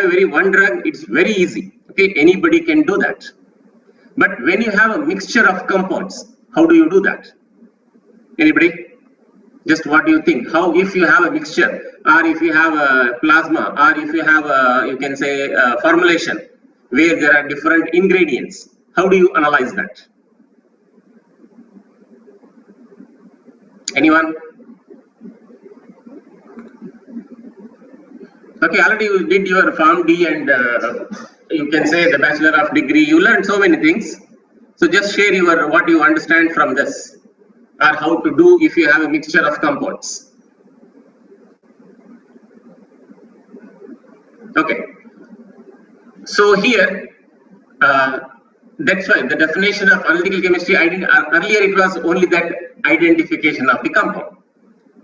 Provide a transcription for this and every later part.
a very one drug, it's very easy. Okay, anybody can do that. But when you have a mixture of compounds, how do you do that? Anybody? Just what do you think? How, if you have a mixture, or if you have a plasma, or if you have a, you can say, a formulation where there are different ingredients, how do you analyze that? Anyone? Okay, already you did your Form D and you can say the Bachelor of Degree. You learned so many things. So just share your what you understand from this, or how to do if you have a mixture of compounds. Okay. So here, that's why the definition of analytical chemistry, earlier it was only that identification of the compound.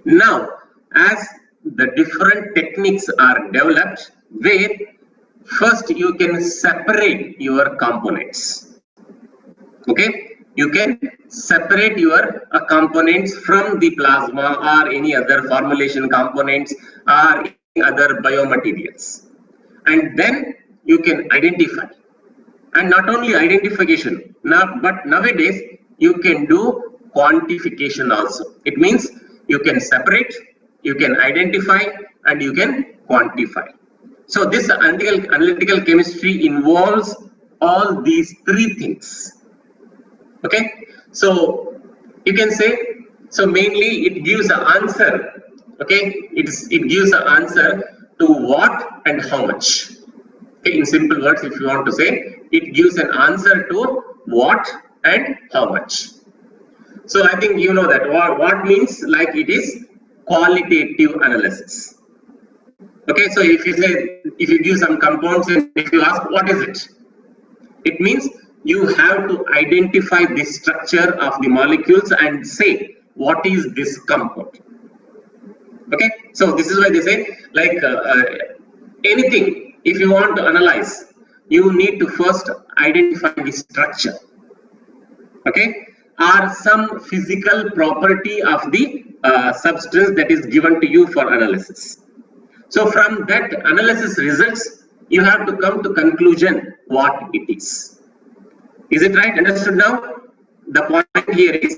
Now, as the different techniques are developed, where first you can separate your components. Okay, you can separate your components from the plasma or any other formulation components or any other biomaterials, and then you can identify. And not only identification, but nowadays you can do quantification also. It means you can separate, you can identify, and you can quantify. So this analytical chemistry involves all these three things. Okay, so you can say, so mainly it gives an answer. Okay, it gives an answer to what and how much. Okay, in simple words, if you want to say, it gives an answer to what and how much. So I think you know that what means, like it is qualitative analysis. Okay, so if you say, if you give some compounds and if you ask what is it, it means you have to identify the structure of the molecules and say what is this compound. Okay, so this is why they say, like anything, if you want to analyze, you need to first identify the structure, okay, or some physical property of the substance that is given to you for analysis. So from that analysis results, you have to come to conclusion what it is. Is it right? Understood now? The point here is,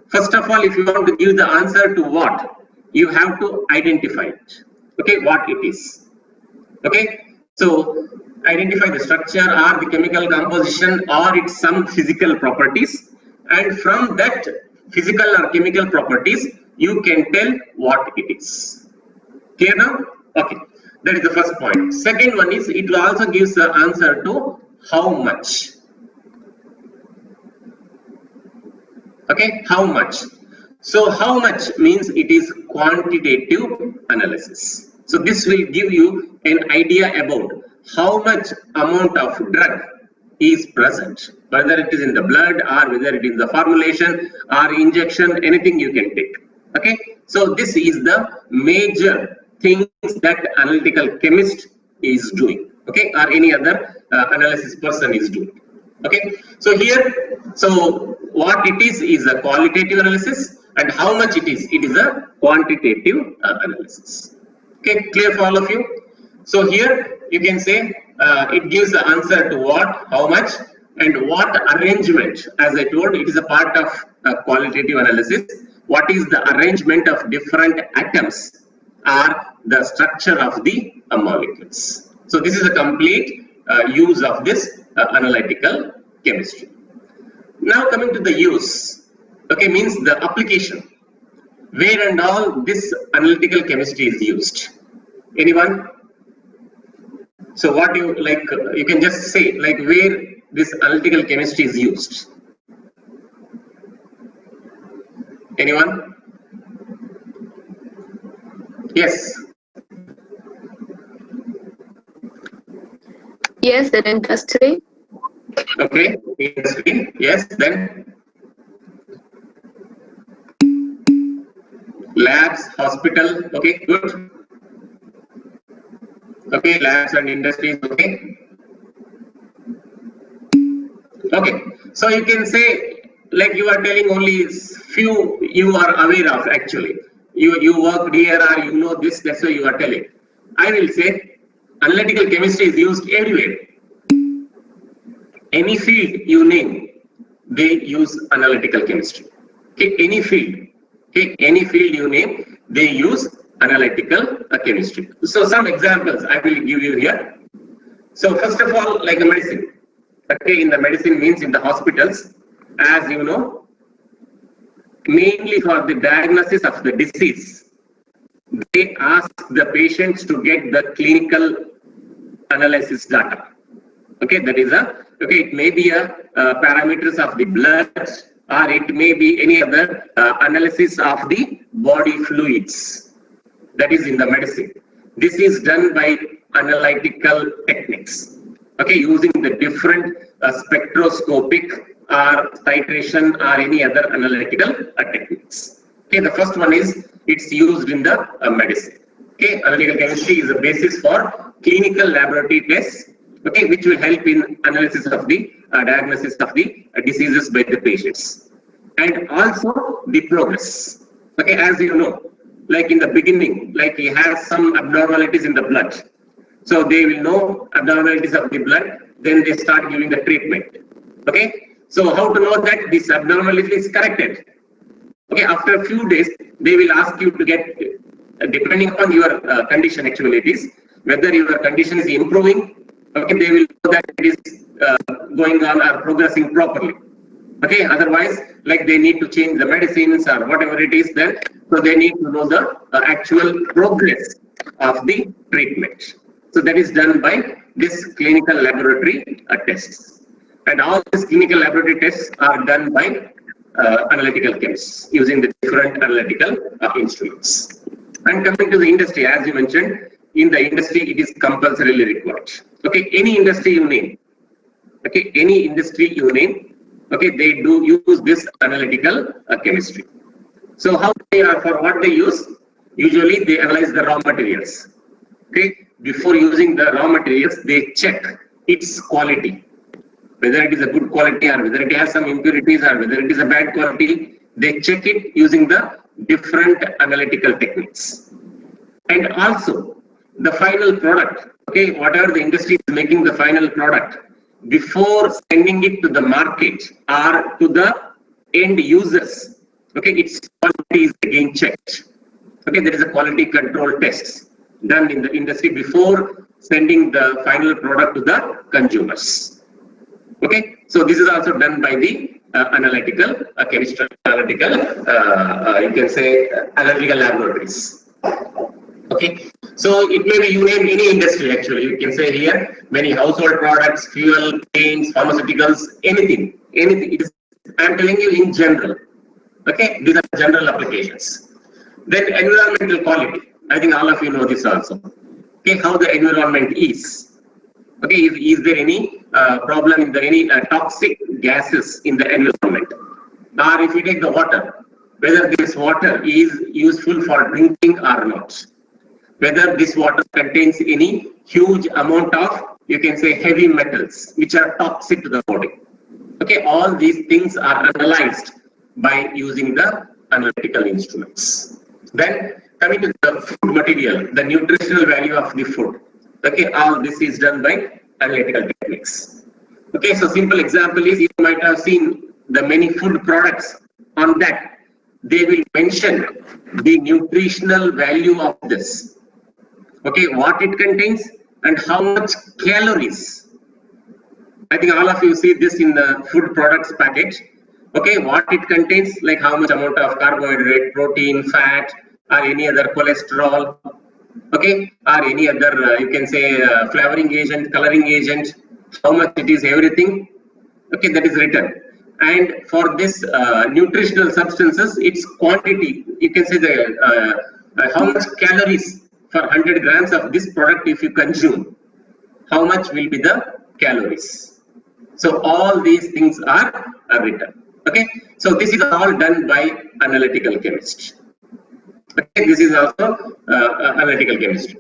first of all, if you want to give the answer to what, you have to identify it. Okay, what it is. Okay, so identify the structure or the chemical composition or its some physical properties, and from that physical or chemical properties, you can tell what it is. Clear now? Okay, that is the first point. Second one is, it also gives the answer to how much. Okay, how much? So how much means it is quantitative analysis. So this will give you an idea about how much amount of drug is present, whether it is in the blood or whether it is the formulation or injection, anything you can take. Okay, so this is the major things that analytical chemist is doing. Okay, or any other analysis person is doing. Okay, so here, so what it is a qualitative analysis, and how much it is a quantitative analysis. Okay, clear for all of you? So here you can say it gives the answer to what, how much, and what arrangement. As I told, it is a part of qualitative analysis. What is the arrangement of different atoms or the structure of the molecules. So this is a complete use of this analytical chemistry. Now coming to the use, okay, means the application, where and all this analytical chemistry is used. Anyone? So what you like, you can just say like where this analytical chemistry is used. Anyone? Yes. Yes, in industry. Okay, industry. Yes, then labs, hospital. Okay, good. Okay, labs and industries. Okay. Okay, so you can say like you are telling only few you are aware of actually. You worked here or you know this, that's why you are telling. I will say analytical chemistry is used everywhere. Any field you name, they use analytical chemistry. Okay, any field. Okay, any field you name, they use analytical chemistry. So some examples I will give you here. So first of all, like a medicine. Okay, in the medicine means in the hospitals, as you know, mainly for the diagnosis of the disease, they ask the patients to get the clinical analysis data. Okay, that is it may be a parameters of the blood, or it may be any other analysis of the body fluids. That is in the medicine. This is done by analytical techniques. Okay, using the different spectroscopic or titration or any other analytical techniques. Okay, the first one is it's used in the medicine. Okay, analytical chemistry is a basis for clinical laboratory tests. Okay, which will help in analysis of the diagnosis of the diseases by the patients, and also the progress. Okay, as you know, like in the beginning, like he has some abnormalities in the blood, so they will know abnormalities of the blood, then they start giving the treatment. Okay, so how to know that this abnormality is corrected? Okay, after a few days, they will ask you to get, depending upon your condition, actually it is, whether your condition is improving. Okay, they will know that it is going on or progressing properly. Okay, otherwise, like they need to change the medicines or whatever it is, then so they need to know the actual progress of the treatment. So that is done by this clinical laboratory tests, and all these clinical laboratory tests are done by analytical chemists using the different analytical instruments. And coming to the industry, as you mentioned, in the industry it is compulsorily required. Okay, any industry you name, okay, any industry you name, okay, they do use this analytical chemistry. So how they are, for what they use? Usually they analyze the raw materials. Okay, before using the raw materials, they check its quality, whether it is a good quality or whether it has some impurities or whether it is a bad quality. They check it using the different analytical techniques. And also the final product, okay, whatever the industry is making the final product, before sending it to the market or to the end users, okay, its quality is again checked. Okay, there is a quality control test done in the industry before sending the final product to the consumers. Okay, so this is also done by the analytical chemistry, analytical, you can say analytical laboratories. Okay, so it may be, you name any industry actually, you can say here, many household products, fuel, paints, pharmaceuticals, anything, it is, I am telling you in general. Okay, these are general applications. Then environmental quality, I think all of you know this also. Okay, how the environment is. Okay, is there any problem, is there any toxic gases in the environment? Or if you take the water, whether this water is useful for drinking or not. Whether this water contains any huge amount of, you can say, heavy metals, which are toxic to the body. Okay, all these things are analyzed by using the analytical instruments. Then coming to the food material, the nutritional value of the food. Okay, all this is done by analytical techniques. Okay, so simple example is, you might have seen the many food products on that. They will mention the nutritional value of this. Okay, what it contains and how much calories. I think all of you see this in the food products package. Okay, what it contains, like how much amount of carbohydrate, protein, fat, or any other cholesterol. Okay, or any other, you can say flavoring agent, coloring agent, how much it is, everything. Okay, that is written. And for this nutritional substances, its quantity, you can say the how much calories for 100 grams of this product if you consume, how much will be the calories. So all these things are written. Okay, so this is all done by analytical chemistry. Okay, this is also analytical chemistry.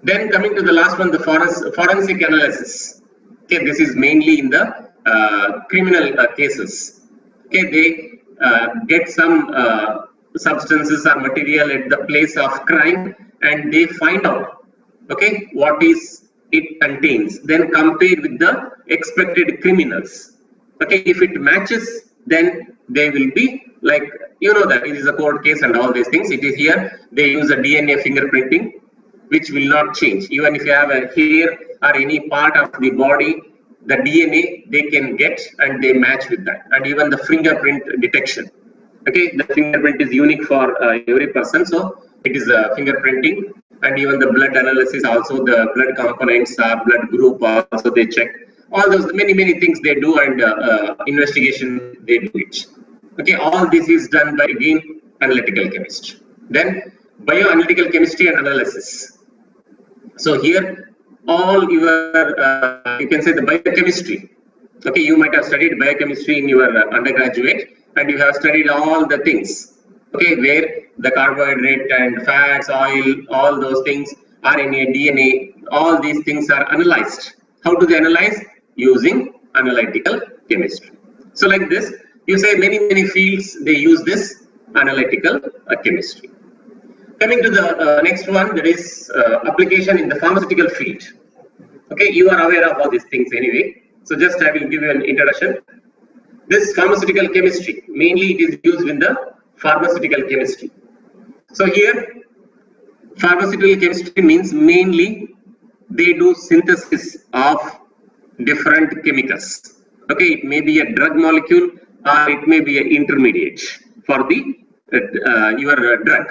Then coming to the last one, the forensic analysis. Okay, this is mainly in the criminal cases. Okay, they get some substances or material at the place of crime, and they find out, okay, what is it contains, then compared with the expected criminals. Okay, if it matches, then they will be like, you know that it is a court case and all these things. It is here, they use a DNA fingerprinting, which will not change. Even if you have a hair or any part of the body, the DNA they can get and they match with that. And even the fingerprint detection. Okay, the fingerprint is unique for every person, so it is fingerprinting. And even the blood analysis, also the blood components, blood group, also they check. All those many things they do, and investigation they do it. Okay, all this is done by, again, analytical chemistry. Then bioanalytical chemistry and analysis. So here all your you can say the biochemistry. Okay, you might have studied biochemistry in your undergraduate, and you have studied all the things. Okay, where the carbohydrate and fats, oil, all those things, RNA, DNA, all these things are analyzed. How do they analyze? Using analytical chemistry. So like this, you say many fields they use this analytical chemistry. Coming to the next one, that is application in the pharmaceutical field. Okay, you are aware of all these things anyway. So just I will give you an introduction. This pharmaceutical chemistry, mainly it is used in the pharmaceutical chemistry. So here, pharmaceutical chemistry means mainly they do synthesis of different chemicals. Okay, it may be a drug molecule or it may be an intermediate for the your drug.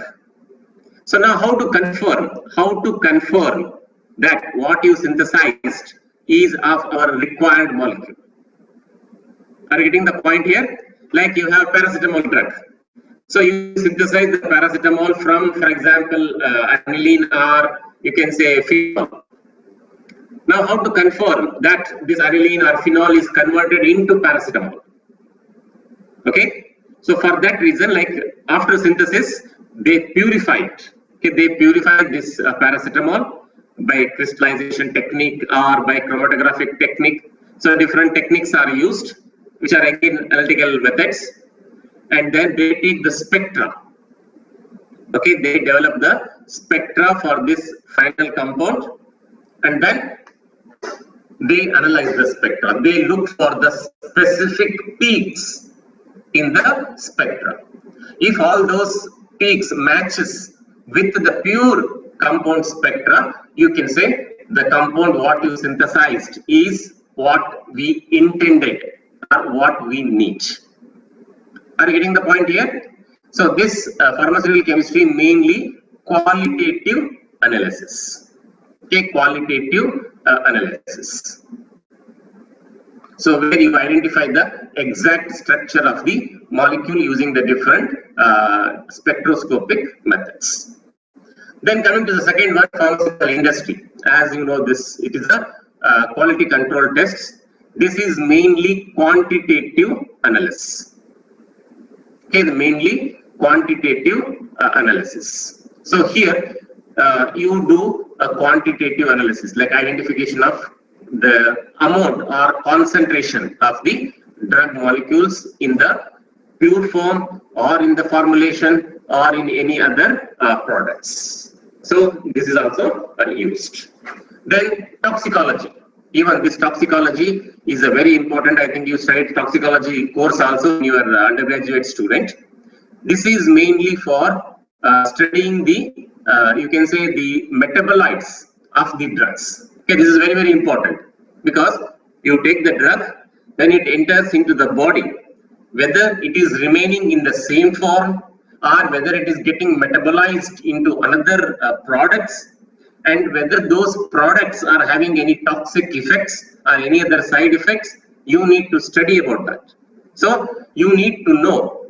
So now how to confirm that what you synthesized is of our required molecule? Are you getting the point here? Like you have paracetamol drug. So you synthesize the paracetamol from, for example, aniline, or you can say phenol. Now how to confirm that this aniline or phenol is converted into paracetamol? Okay, so for that reason, like after synthesis, they purify it. Okay, they purify this paracetamol by crystallization technique or by chromatographic technique. So different techniques are used, which are again analytical methods, and then they take the spectra. Okay, they develop the spectra for this final compound, and then they analyze the spectra. They look for the specific peaks in the spectra. If all those peaks matches with the pure compound spectra, you can say the compound what you synthesized is what we intended or what we need. Are you getting the point here? So this pharmaceutical chemistry mainly qualitative analysis. Okay, qualitative analysis. So where you identify the exact structure of the molecule using the different spectroscopic methods. Then coming to the second one, pharmaceutical industry. As you know, this it is a quality control tests. This is mainly quantitative analysis. Okay, mainly quantitative analysis. So here you do a quantitative analysis, like identification of the amount or concentration of the drug molecules in the pure form or in the formulation or in any other products. So this is also used. Then toxicology. Even this toxicology is a very important. I think you studied toxicology course also in your undergraduate student. This is mainly for studying the you can say the metabolites of the drugs. Okay, this is very important, because you take the drug, then it enters into the body, whether it is remaining in the same form or whether it is getting metabolized into another products, and whether those products are having any toxic effects or any other side effects, you need to study about that. So you need to know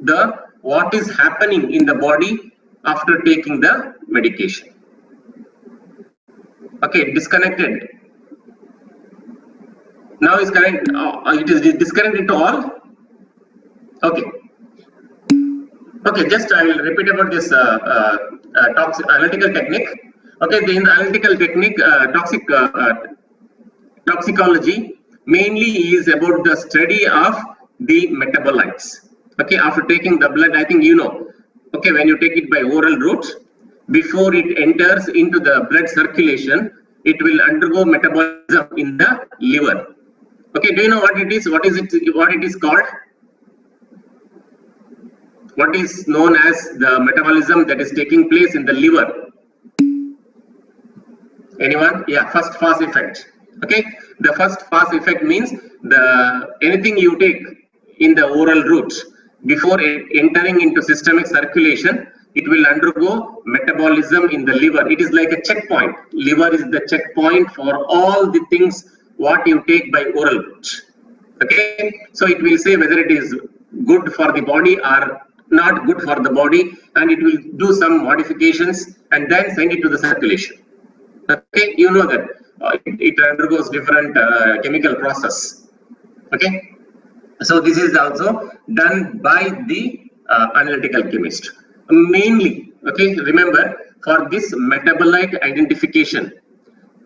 what is happening in the body after taking the medication. Okay, disconnected. Now is connected. It is disconnected to all. Okay. Okay, just I will repeat about this analytical technique. Okay, in the analytical technique, toxicology mainly is about the study of the metabolites. Okay, after taking the blood, I think you know. Okay, when you take it by oral route, before it enters into the blood circulation, it will undergo metabolism in the liver. Okay, do you know what it is? What is it? What it is called? What is known as the metabolism that is taking place in the liver? Anyone? Yeah, first pass effect. Okay, the first pass effect means anything you take in the oral route before entering into systemic circulation, it will undergo metabolism in the liver. It is like a checkpoint. Liver is the checkpoint for all the things what you take by oral route. Okay, so it will say whether it is good for the body or not good for the body, and it will do some modifications and then send it to the circulation. Okay, you know that it undergoes different chemical process. Okay, so this is also done by the analytical chemist mainly. Okay, remember, for this metabolite identification,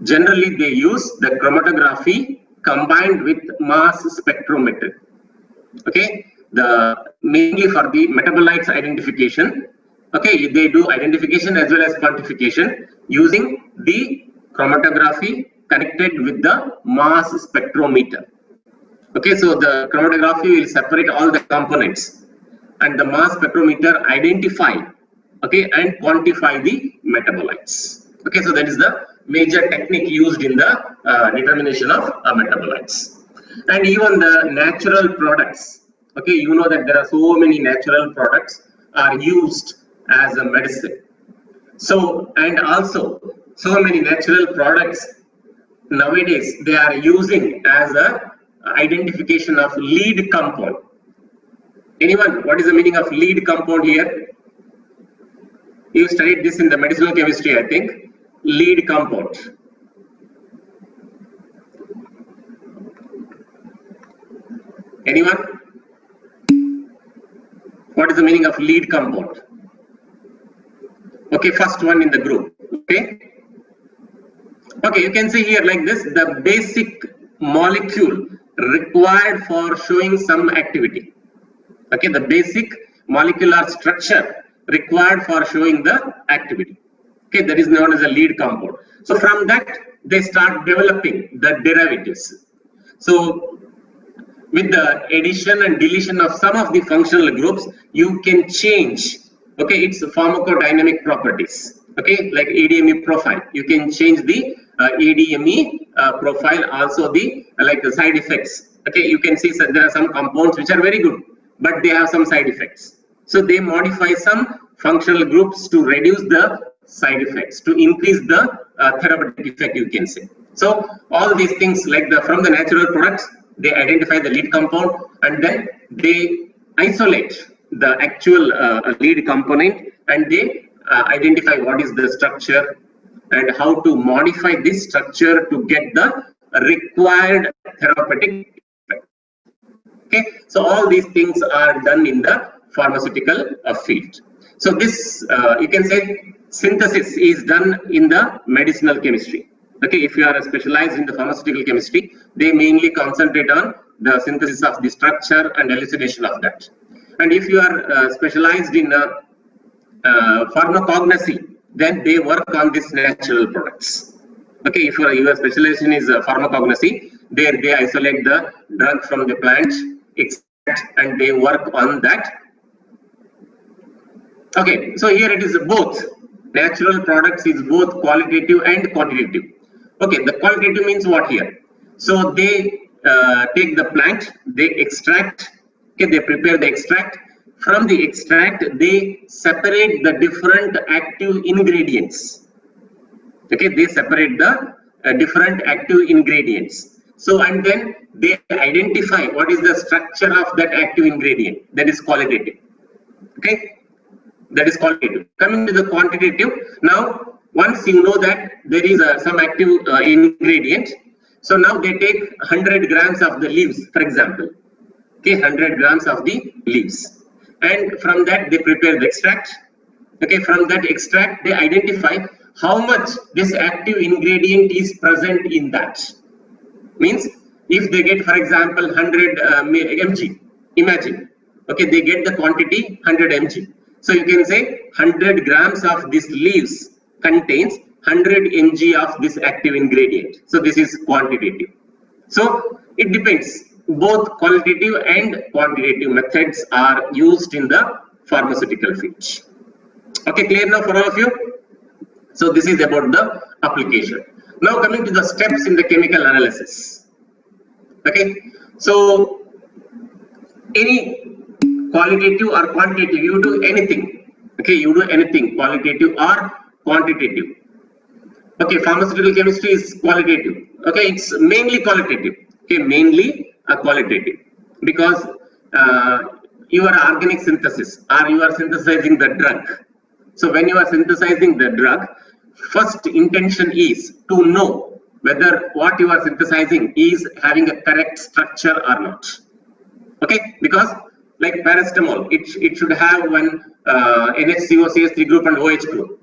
generally they use the chromatography combined with mass spectrometry. Okay, mainly for the metabolites identification. Okay, they do identification as well as quantification using the chromatography connected with the mass spectrometer. Okay, so the chromatography will separate all the components, and the mass spectrometer identify, okay, and quantify the metabolites. Okay, so that is the major technique used in the determination of metabolites. And even the natural products. Okay, you know that there are so many natural products are used as a medicine. So, and also so many natural products nowadays they are using as a identification of lead compound. Anyone, what is the meaning of lead compound here? You studied this in the medicinal chemistry, I think. Lead compound. Anyone? What is the meaning of lead compound? Okay, first one in the group. Okay. Okay, you can see here like this, the basic molecule required for showing some activity. Okay, the basic molecular structure required for showing the activity. Okay, that is known as a lead compound. So from that, they start developing the derivatives. So with the addition and deletion of some of the functional groups, you can change, okay, its pharmacodynamic properties. Okay, like ADME profile, you can change the ADME profile, also the the side effects. Okay, you can see there are some compounds which are very good, but they have some side effects. So they modify some functional groups to reduce the side effects, to increase the therapeutic effect, you can say. So all these things, like from the natural products, they identify the lead compound, and then they isolate the actual lead component, and they identify what is the structure and how to modify this structure to get the required therapeutic effect. Okay, so all these things are done in the pharmaceutical field. So this you can say synthesis is done in the medicinal chemistry. Okay, if you are specialized in the pharmaceutical chemistry, they mainly concentrate on the synthesis of the structure and elucidation of that. And if you are specialized in pharmacognosy, then they work on these natural products. Okay, if your specialization is pharmacognosy, there they isolate the drug from the plant, extract, and they work on that. Okay, so here it is both. Natural products is both qualitative and quantitative. Okay, the qualitative means what here? So they take the plant, they extract, okay, they prepare the extract. From the extract, they separate the different active ingredients. Okay, they separate the different active ingredients. So, and then they identify what is the structure of that active ingredient. That is qualitative. Okay, that is qualitative. Coming to the quantitative, now once you know that there is some active ingredient, so now they take 100 grams of the leaves, for example. Okay, 100 grams of the leaves, and from that they prepare the extract. Okay, from that extract they identify how much this active ingredient is present in that. Means if they get, for example, 100 mg, imagine, okay, they get the quantity 100 mg. So you can say 100 grams of these leaves contains 100 mg of this active ingredient. So this is quantitative. So it depends. Both qualitative and quantitative methods are used in the pharmaceutical field. Okay, clear now for all of you? So this is about the application. Now coming to the steps in the chemical analysis. Okay, so any qualitative or quantitative, you do anything. Okay, you do anything, qualitative or quantitative. Okay, pharmaceutical chemistry is qualitative. Okay, it's mainly qualitative. Okay, mainly a qualitative, because you are organic synthesis, or you are synthesizing the drug. So when you are synthesizing the drug, first intention is to know whether what you are synthesizing is having a correct structure or not. Okay, because like paracetamol, it should have one NHCOCH3 group and OH group.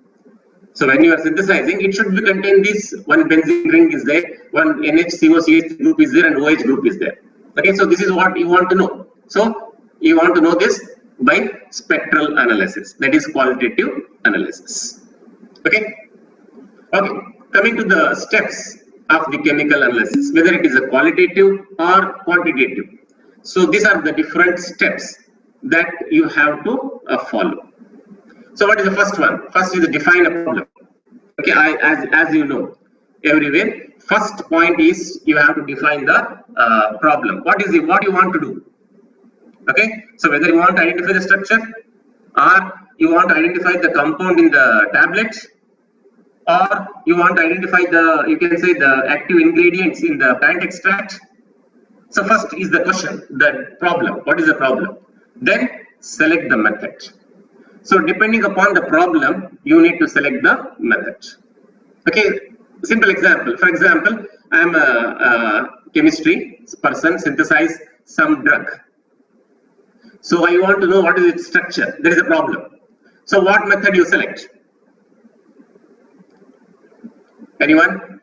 So when you are synthesizing, it should be contain this one benzene ring is there, one NHCOCH group is there, and OH group is there. Okay, so this is what you want to know. So you want to know this by spectral analysis, that is qualitative analysis. Okay. Okay, coming to the steps of the chemical analysis, whether it is a qualitative or quantitative. So these are the different steps that you have to follow. So what is the first one? First is to define a problem. Okay, as you know, everywhere, first point is you have to define the problem. What is it? What you want to do? Okay, so whether you want to identify the structure, or you want to identify the compound in the tablet, or you want to identify the, you can say, the active ingredients in the plant extract. So first is the question, the problem. What is the problem? Then select the method. So depending upon the problem, you need to select the method. Okay, simple example. For example, I am a chemistry person, synthesize some drug. So I want to know what is its structure. There is a problem. So what method you select? Anyone?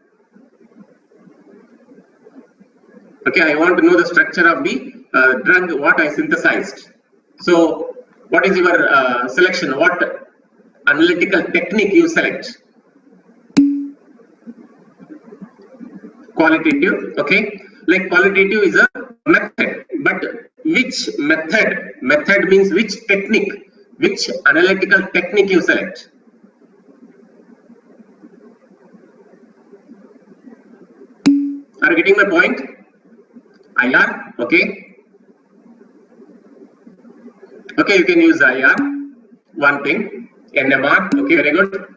Okay, I want to know the structure of the drug what I synthesized. So what is your selection? What analytical technique you select? Qualitative. Okay, like qualitative is a method, but which method? Method means which technique, which analytical technique you select. Are you getting my point? IR, okay. Okay, you can use IR. One thing, NMR, okay, very good.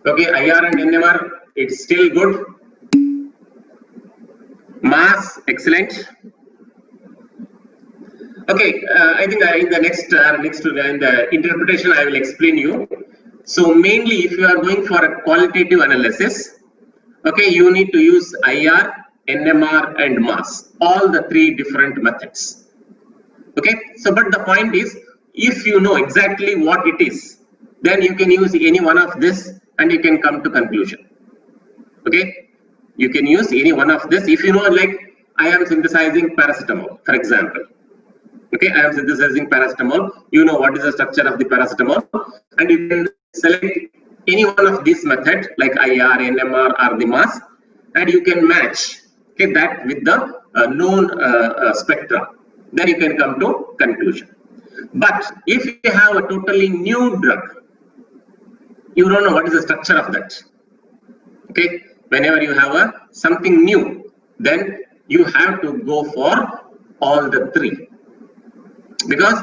Okay, IR and NMR, it's still good. Mass, excellent. Okay, I think in the next in the interpretation I will explain you. So mainly, if you are going for a qualitative analysis, okay, you need to use IR, NMR, and mass, all the three different methods. Okay, so but the point is, if you know exactly what it is, then you can use any one of this and you can come to conclusion. Okay, you can use any one of this. If you know, like I am synthesizing paracetamol, for example. Okay, I am synthesizing paracetamol. You know what is the structure of the paracetamol, and you can select any one of these methods like IR, NMR, or the mass, and you can match, okay, that with the known spectra. Then you can come to conclusion. But if you have a totally new drug, you don't know what is the structure of that. Okay, whenever you have something new, then you have to go for all the three, because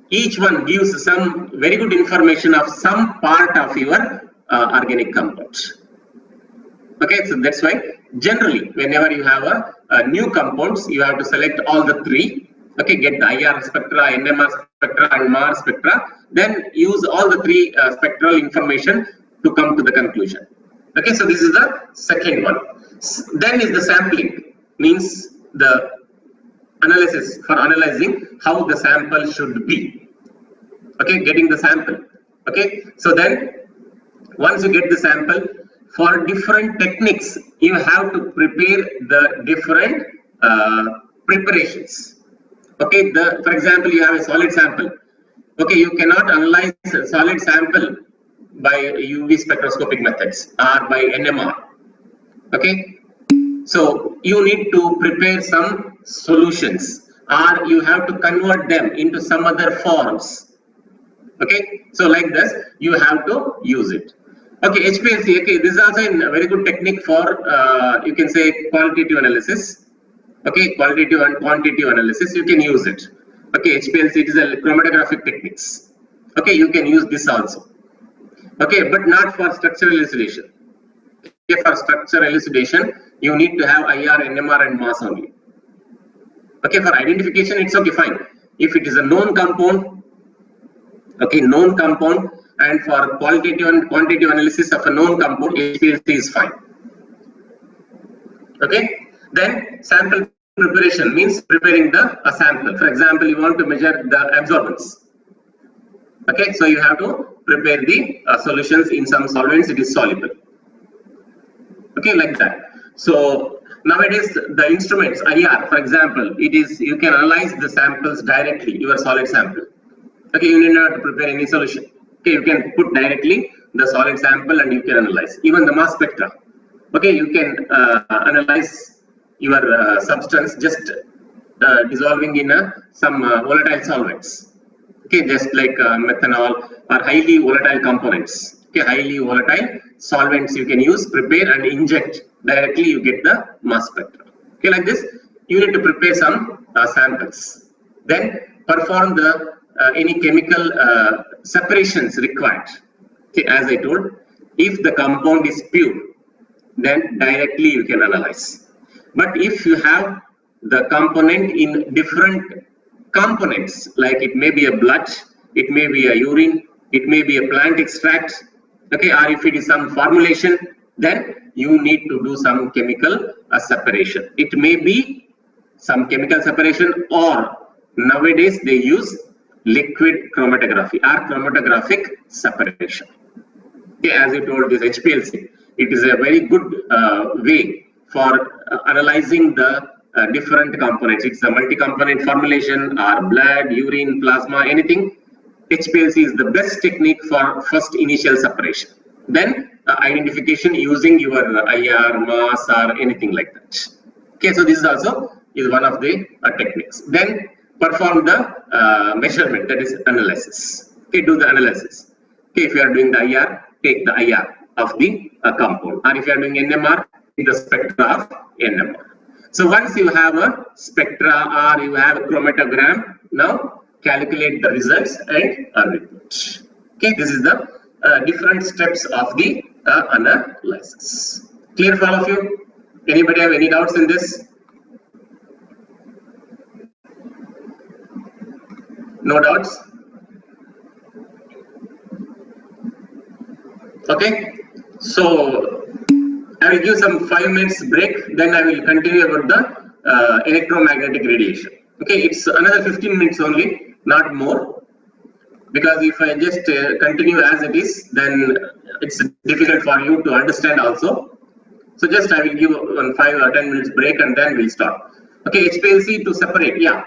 each one gives some very good information of some part of your organic compound. Okay, so that's why generally whenever you have a new compounds, you have to select all the three. Okay, get the IR spectra, NMR spectra, and MAR spectra. Then use all the three spectral information to come to the conclusion. Okay, so this is the second one. Then is the sampling, means the analysis for analyzing how the sample should be. Okay, getting the sample. Okay, so then once you get the sample, for different techniques you have to prepare the different preparations. Okay, for example, you have a solid sample. Okay, you cannot analyze a solid sample by UV spectroscopic methods or by NMR. Okay, so you need to prepare some solutions, or you have to convert them into some other forms. Okay, so like this, you have to use it. Okay, HPLC. Okay, this is also a very good technique for you can say qualitative analysis. Okay, qualitative and quantitative analysis, you can use it. Okay, HPLC, it is a chromatographic techniques. Okay, you can use this also. Okay, but not for structural elucidation. Okay, for structural elucidation, you need to have IR, NMR, and mass only. Okay, for identification, it's okay, fine. If it is a known compound, okay, known compound, and for qualitative and quantitative analysis of a known compound, HPLC is fine. Okay, then sample preparation means preparing a sample. For example, you want to measure the absorbance. Okay, so you have to prepare the solutions in some solvents, it is soluble. Okay, like that. So nowadays the instruments IR, for example, it is you can analyze the samples directly, your solid sample. Okay, you need not to prepare any solution. Okay, you can put directly the solid sample and you can analyze. Even the mass spectra. Okay, you can analyze your substance just dissolving in some volatile solvents. Okay, just like methanol or highly volatile components. Okay, highly volatile solvents you can use, prepare and inject directly. You get the mass spectra. Okay, like this, you need to prepare some samples. Then perform the any chemical separations required. Okay, as I told, if the compound is pure, then directly you can analyze. But if you have the component in different components, like it may be a blood, it may be a urine, it may be a plant extract, okay, or if it is some formulation, then you need to do some chemical separation. It may be some chemical separation, or nowadays they use liquid chromatography or chromatographic separation. Okay, as you told, this HPLC, it is a very good way for analyzing the different components. It's a multi-component formulation or blood, urine, plasma, anything. HPLC is the best technique for first initial separation. Then identification using your IR, mass, or anything like that. Okay, so this is also one of the techniques. Then perform the measurement, that is analysis. Okay, do the analysis. Okay, if you are doing the IR, take the IR of the compound, or if you are doing NMR, take the spectra of NMR. So once you have a spectra or you have a chromatogram, now calculate the results and report. Okay, this is the different steps of the analysis. Clear for all of you? Anybody have any doubts in this? No doubts? Okay, so I will give some 5 minutes break, then I will continue about the electromagnetic radiation. Okay, it's another 15 minutes only, not more, because if I just continue as it is, then it's difficult for you to understand also. So just I will give 5 or 10 minutes break and then we'll start. Okay, HPLC to separate, yeah.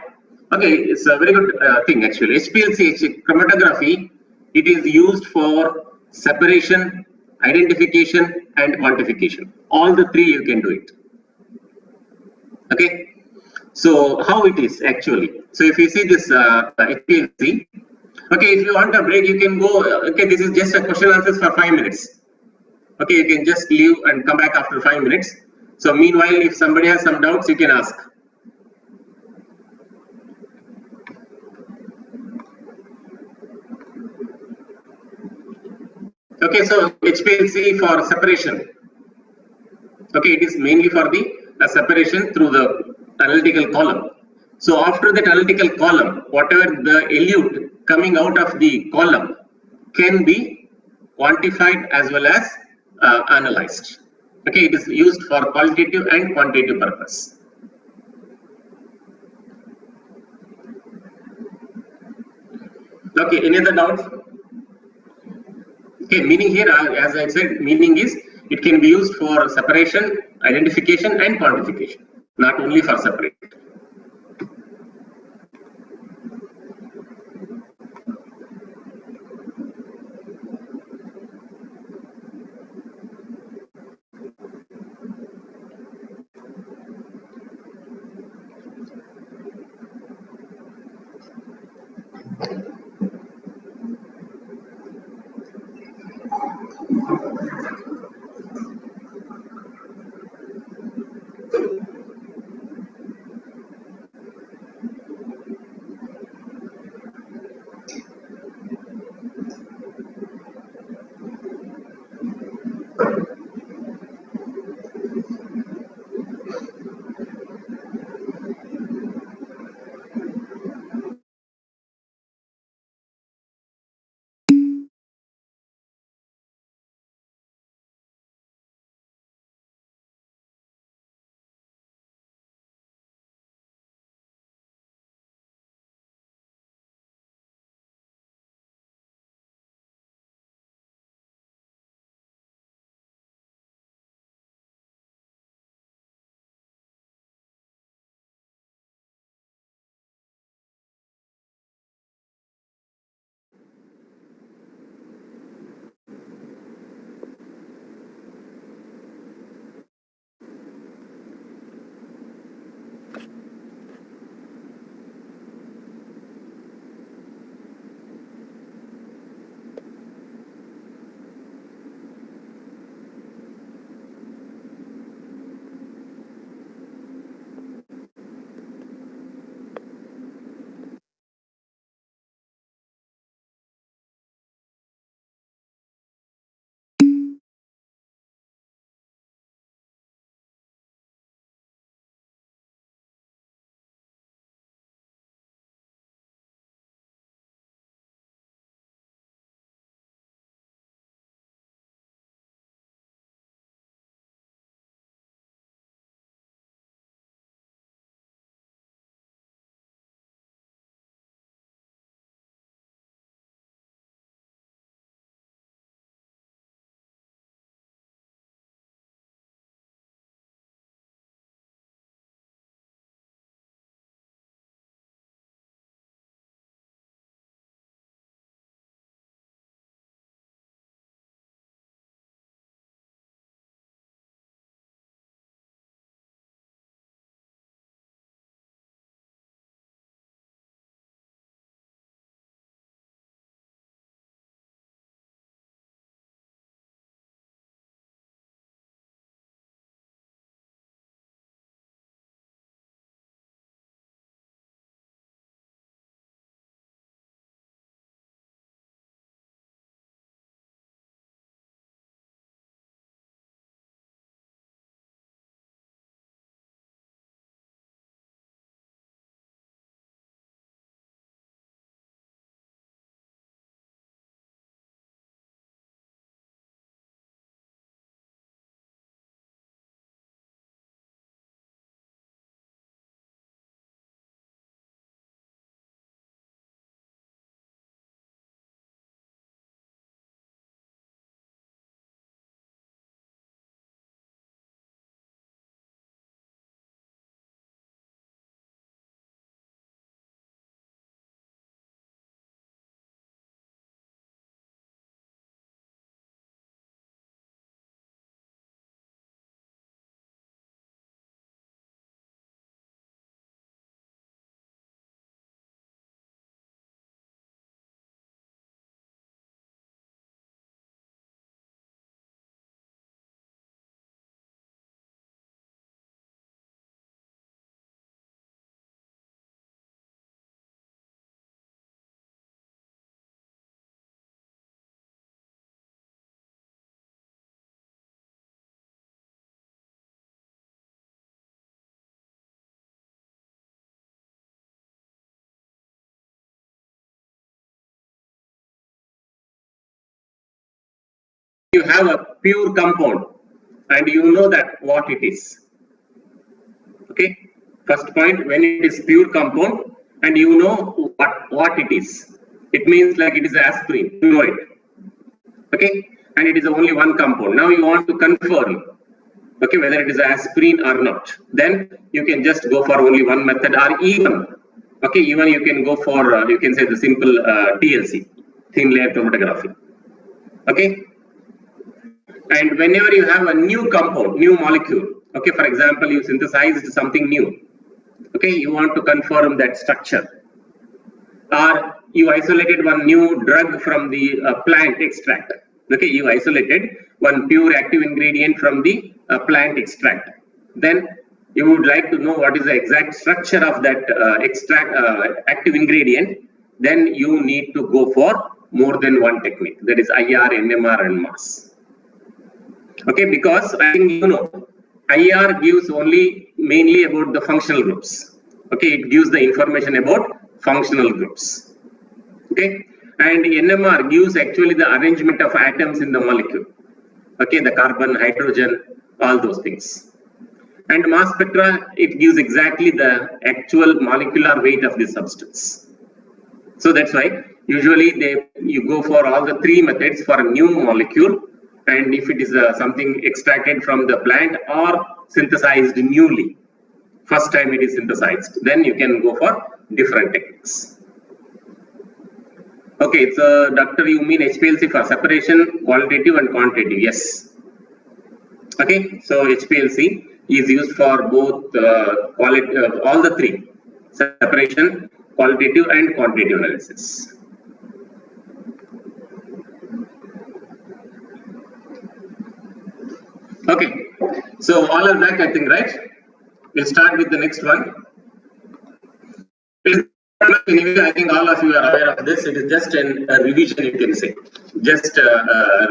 Okay, it's a very good thing actually. HPLC, chromatography, it is used for separation, identification and quantification. All the three you can do it. Okay, so how it is actually? So if you see this HPLC, okay, if you want a break, you can go. Okay, this is just a question answers for 5 minutes. Okay, you can just leave and come back after 5 minutes. So meanwhile, if somebody has some doubts, you can ask. Okay, so HPLC for separation. Okay, it is mainly for the separation through the analytical column. So after that analytical column, whatever the elute coming out of the column can be quantified as well as analyzed. Okay, it is used for qualitative and quantitative purpose. Okay, any other doubts? Okay, meaning here, as I said, meaning is it can be used for separation, identification and quantification, not only for separation. you have a pure compound and you know that what it is. Okay, first point, when it is pure compound and you know what it is, it means like it is aspirin, you know it. Okay, and it is only one compound. Now you want to confirm, okay, whether it is aspirin or not. Then you can just go for only one method, or even, okay, even you can go for you can say the simple TLC, thin layer chromatography. Okay, and whenever you have a new compound, new molecule, okay, for example, you synthesized something new, okay, you want to confirm that structure, or you isolated one new drug from the plant extract, okay, you isolated one pure active ingredient from the plant extract, then you would like to know what is the exact structure of that active ingredient, then you need to go for more than one technique, that is IR, NMR and mass. Okay, because I think you know, IR gives only mainly about the functional groups. Okay, it gives the information about functional groups. Okay, and NMR gives actually the arrangement of atoms in the molecule. Okay, the carbon, hydrogen, all those things. And mass spectra, it gives exactly the actual molecular weight of the substance. So that's why usually you go for all the three methods for a new molecule. And if it is something extracted from the plant or synthesized newly, first time it is synthesized, then you can go for different techniques. Okay, so Doctor, you mean HPLC for separation, qualitative and quantitative? Yes. Okay, so HPLC is used for both all the three: separation, qualitative and quantitative analysis. Okay, so all are back, I think, right? We'll start with the next one. Anyway, I think all of you are aware of this. It is just a revision, you can say. Just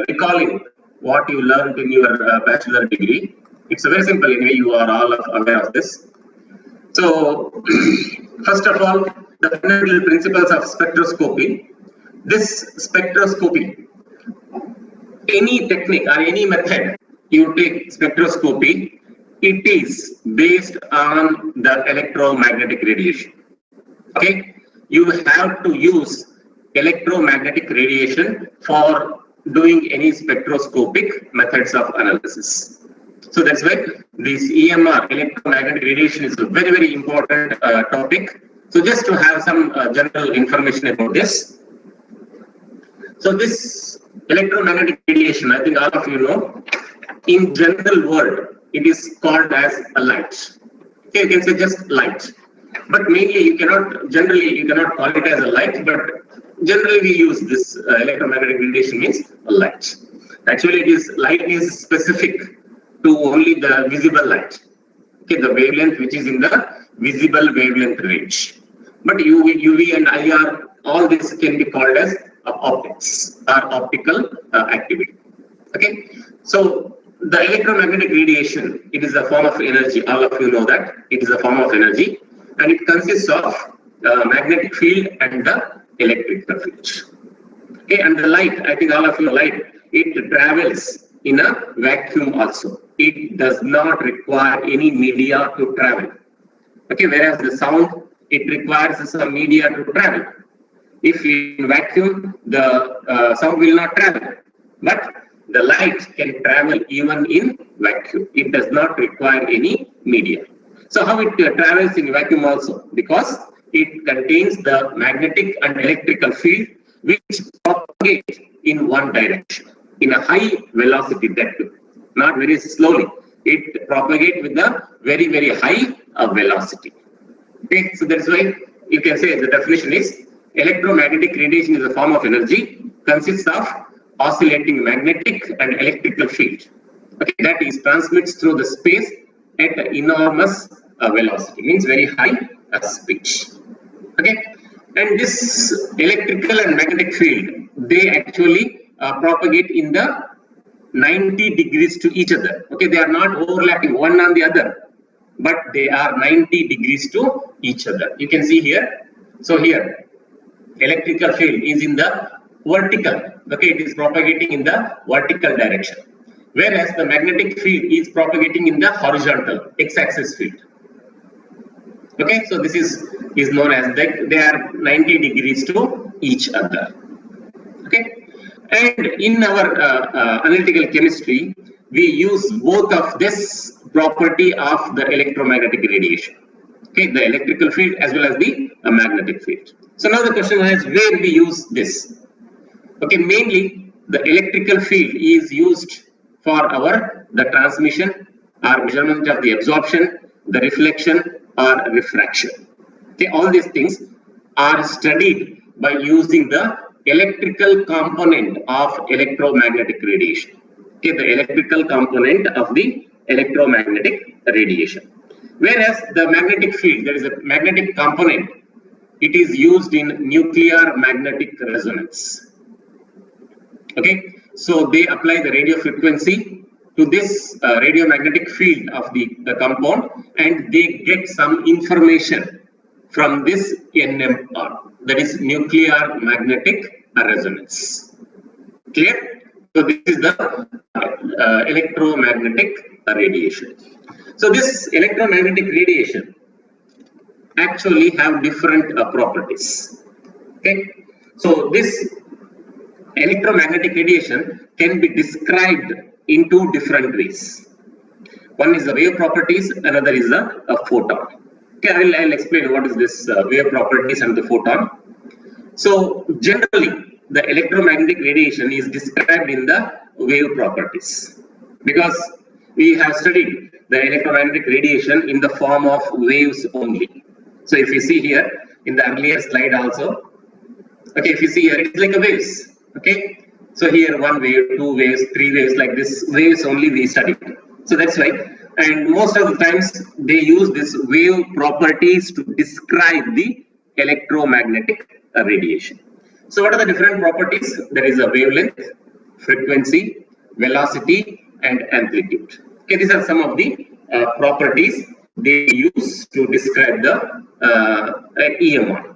recalling what you learned in your bachelor degree. It's very simple anyway, you are all aware of this. So, first of all, the fundamental principles of spectroscopy. This spectroscopy, any technique or any method you take spectroscopy, it is based on the electromagnetic radiation. Okay, you have to use electromagnetic radiation for doing any spectroscopic methods of analysis. So that's why this EMR, electromagnetic radiation, is a very, very important topic. So just to have some general information about this. So this electromagnetic radiation, I think all of you know, in general word, it is called as a light. Okay, you can say just light. But mainly you cannot call it as a light, but generally we use this electromagnetic radiation means a light. Actually, light is specific to only the visible light. Okay, the wavelength which is in the visible wavelength range. But UV and IR, all this can be called as optics or optical activity. Okay, so the electromagnetic radiation, it is a form of energy. All of you know that it is a form of energy, and it consists of magnetic field and the electrical field. Okay, and the light, I think all of you know light, it travels in a vacuum also. It does not require any media to travel. Okay, whereas the sound, it requires some media to travel. If in vacuum, the sound will not travel, but the light can travel even in vacuum. It does not require any media. So how it travels in vacuum also? Because it contains the magnetic and electrical field which propagate in one direction, in a high velocity, that too, not very slowly. It propagates with a very, very high velocity. Okay, so that's why you can say the definition is electromagnetic radiation is a form of energy, consists of oscillating magnetic and electrical field. Okay, that is transmits through the space at enormous velocity, means very high speed. Okay, and this electrical and magnetic field, they actually propagate in the 90 degrees to each other. Okay, they are not overlapping one on the other, but they are 90 degrees to each other. You can see here. So here, electrical field is in the vertical. Okay, it is propagating in the vertical direction, whereas the magnetic field is propagating in the horizontal x-axis field. Okay, so this is known as they are 90 degrees to each other. Okay, and in our analytical chemistry, we use both of this property of the electromagnetic radiation. Okay, the electrical field as well as the magnetic field. So now the question is, where we use this? Okay, mainly the electrical field is used for the transmission or measurement of the absorption, the reflection or refraction. Okay, all these things are studied by using the electrical component of electromagnetic radiation. Okay, the electrical component of the electromagnetic radiation. Whereas the magnetic field, there is a magnetic component, it is used in nuclear magnetic resonance. Okay, so they apply the radio frequency to this radiomagnetic field of the compound, and they get some information from this NMR, that is nuclear magnetic resonance. Clear? So this is the electromagnetic radiation. So this electromagnetic radiation actually have different properties. Okay, so this electromagnetic radiation can be described in two different ways. One is the wave properties, another is a photon. Okay, I'll explain what is this wave properties and the photon. So generally, the electromagnetic radiation is described in the wave properties, because we have studied the electromagnetic radiation in the form of waves only. So if you see here in the earlier slide also, okay, if you see here, it's like a waves. Okay, so here one wave, two waves, three waves, like this waves only we studied. So that's why, and most of the times they use this wave properties to describe the electromagnetic radiation. So what are the different properties? There is a wavelength, frequency, velocity, and amplitude. Okay, these are some of the properties they use to describe the EMR.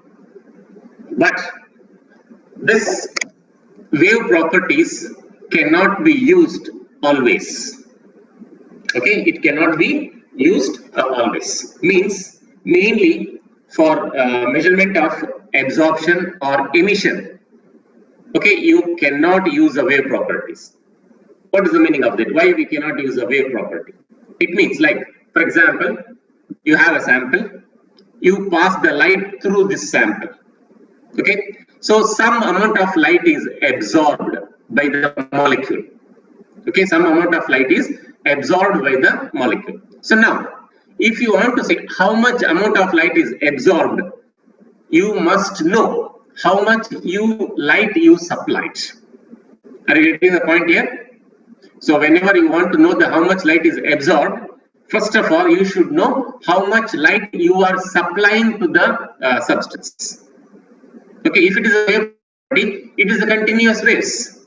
But this wave properties cannot be used always. Okay, it cannot be used always. Means mainly for measurement of absorption or emission. Okay, you cannot use the wave properties. What is the meaning of that? Why we cannot use a wave property? It means, like, for example, you have a sample, you pass the light through this sample. Okay, so some amount of light is absorbed by the molecule. Okay, some amount of light is absorbed by the molecule. So now, if you want to say how much amount of light is absorbed, you must know how much light you supplied. Are you getting the point here? So whenever you want to know how much light is absorbed, first of all, you should know how much light you are supplying to the substance. Okay, if it is a wave property, it is a continuous waves.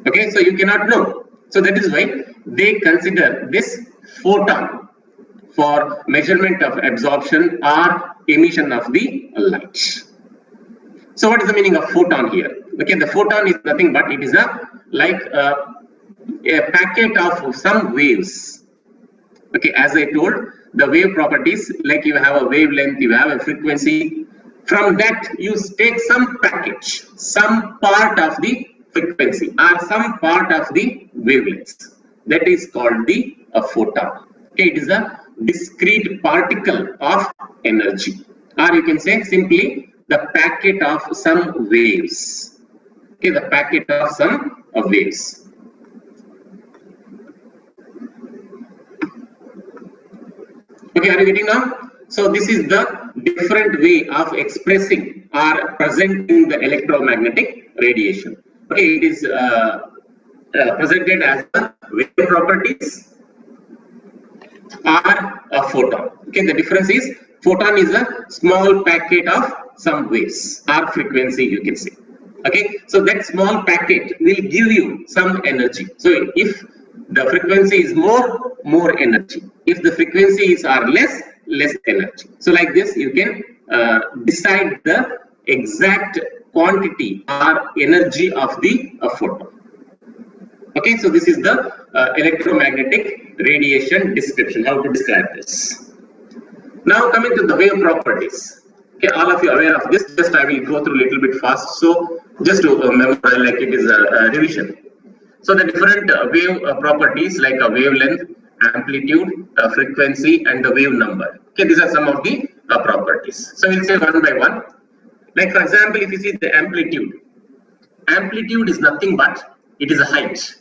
Okay, so you cannot know. So that is why they consider this photon for measurement of absorption or emission of the light. So what is the meaning of photon here? Okay, the photon is nothing but it is like a packet of some waves. Okay, as I told, the wave properties, like you have a wavelength, you have a frequency. From that, you take some package, some part of the frequency or some part of the wavelength. That is called the photon. Okay, it is a discrete particle of energy, or you can say simply the packet of some waves. Okay, the packet of some waves. Okay, are you getting now? So this is the different way of expressing or presenting the electromagnetic radiation. Okay, it is presented as the wave properties or a photon. Okay, the difference is photon is a small packet of some waves or frequency, you can say. Okay, so that small packet will give you some energy. So if the frequency is more energy. If the frequencies are less energy. So like this, you can decide the exact quantity or energy of the photon. Okay, so this is the electromagnetic radiation description, how to describe this. Now coming to the wave properties. Okay, all of you are aware of this, just I will go through a little bit fast, so just to memorize like it is a revision. So the different wave properties like a wavelength, amplitude, frequency, and the wave number. Okay, these are some of the properties. So we'll say one by one. Like for example, if you see the amplitude, amplitude is nothing but it is a height.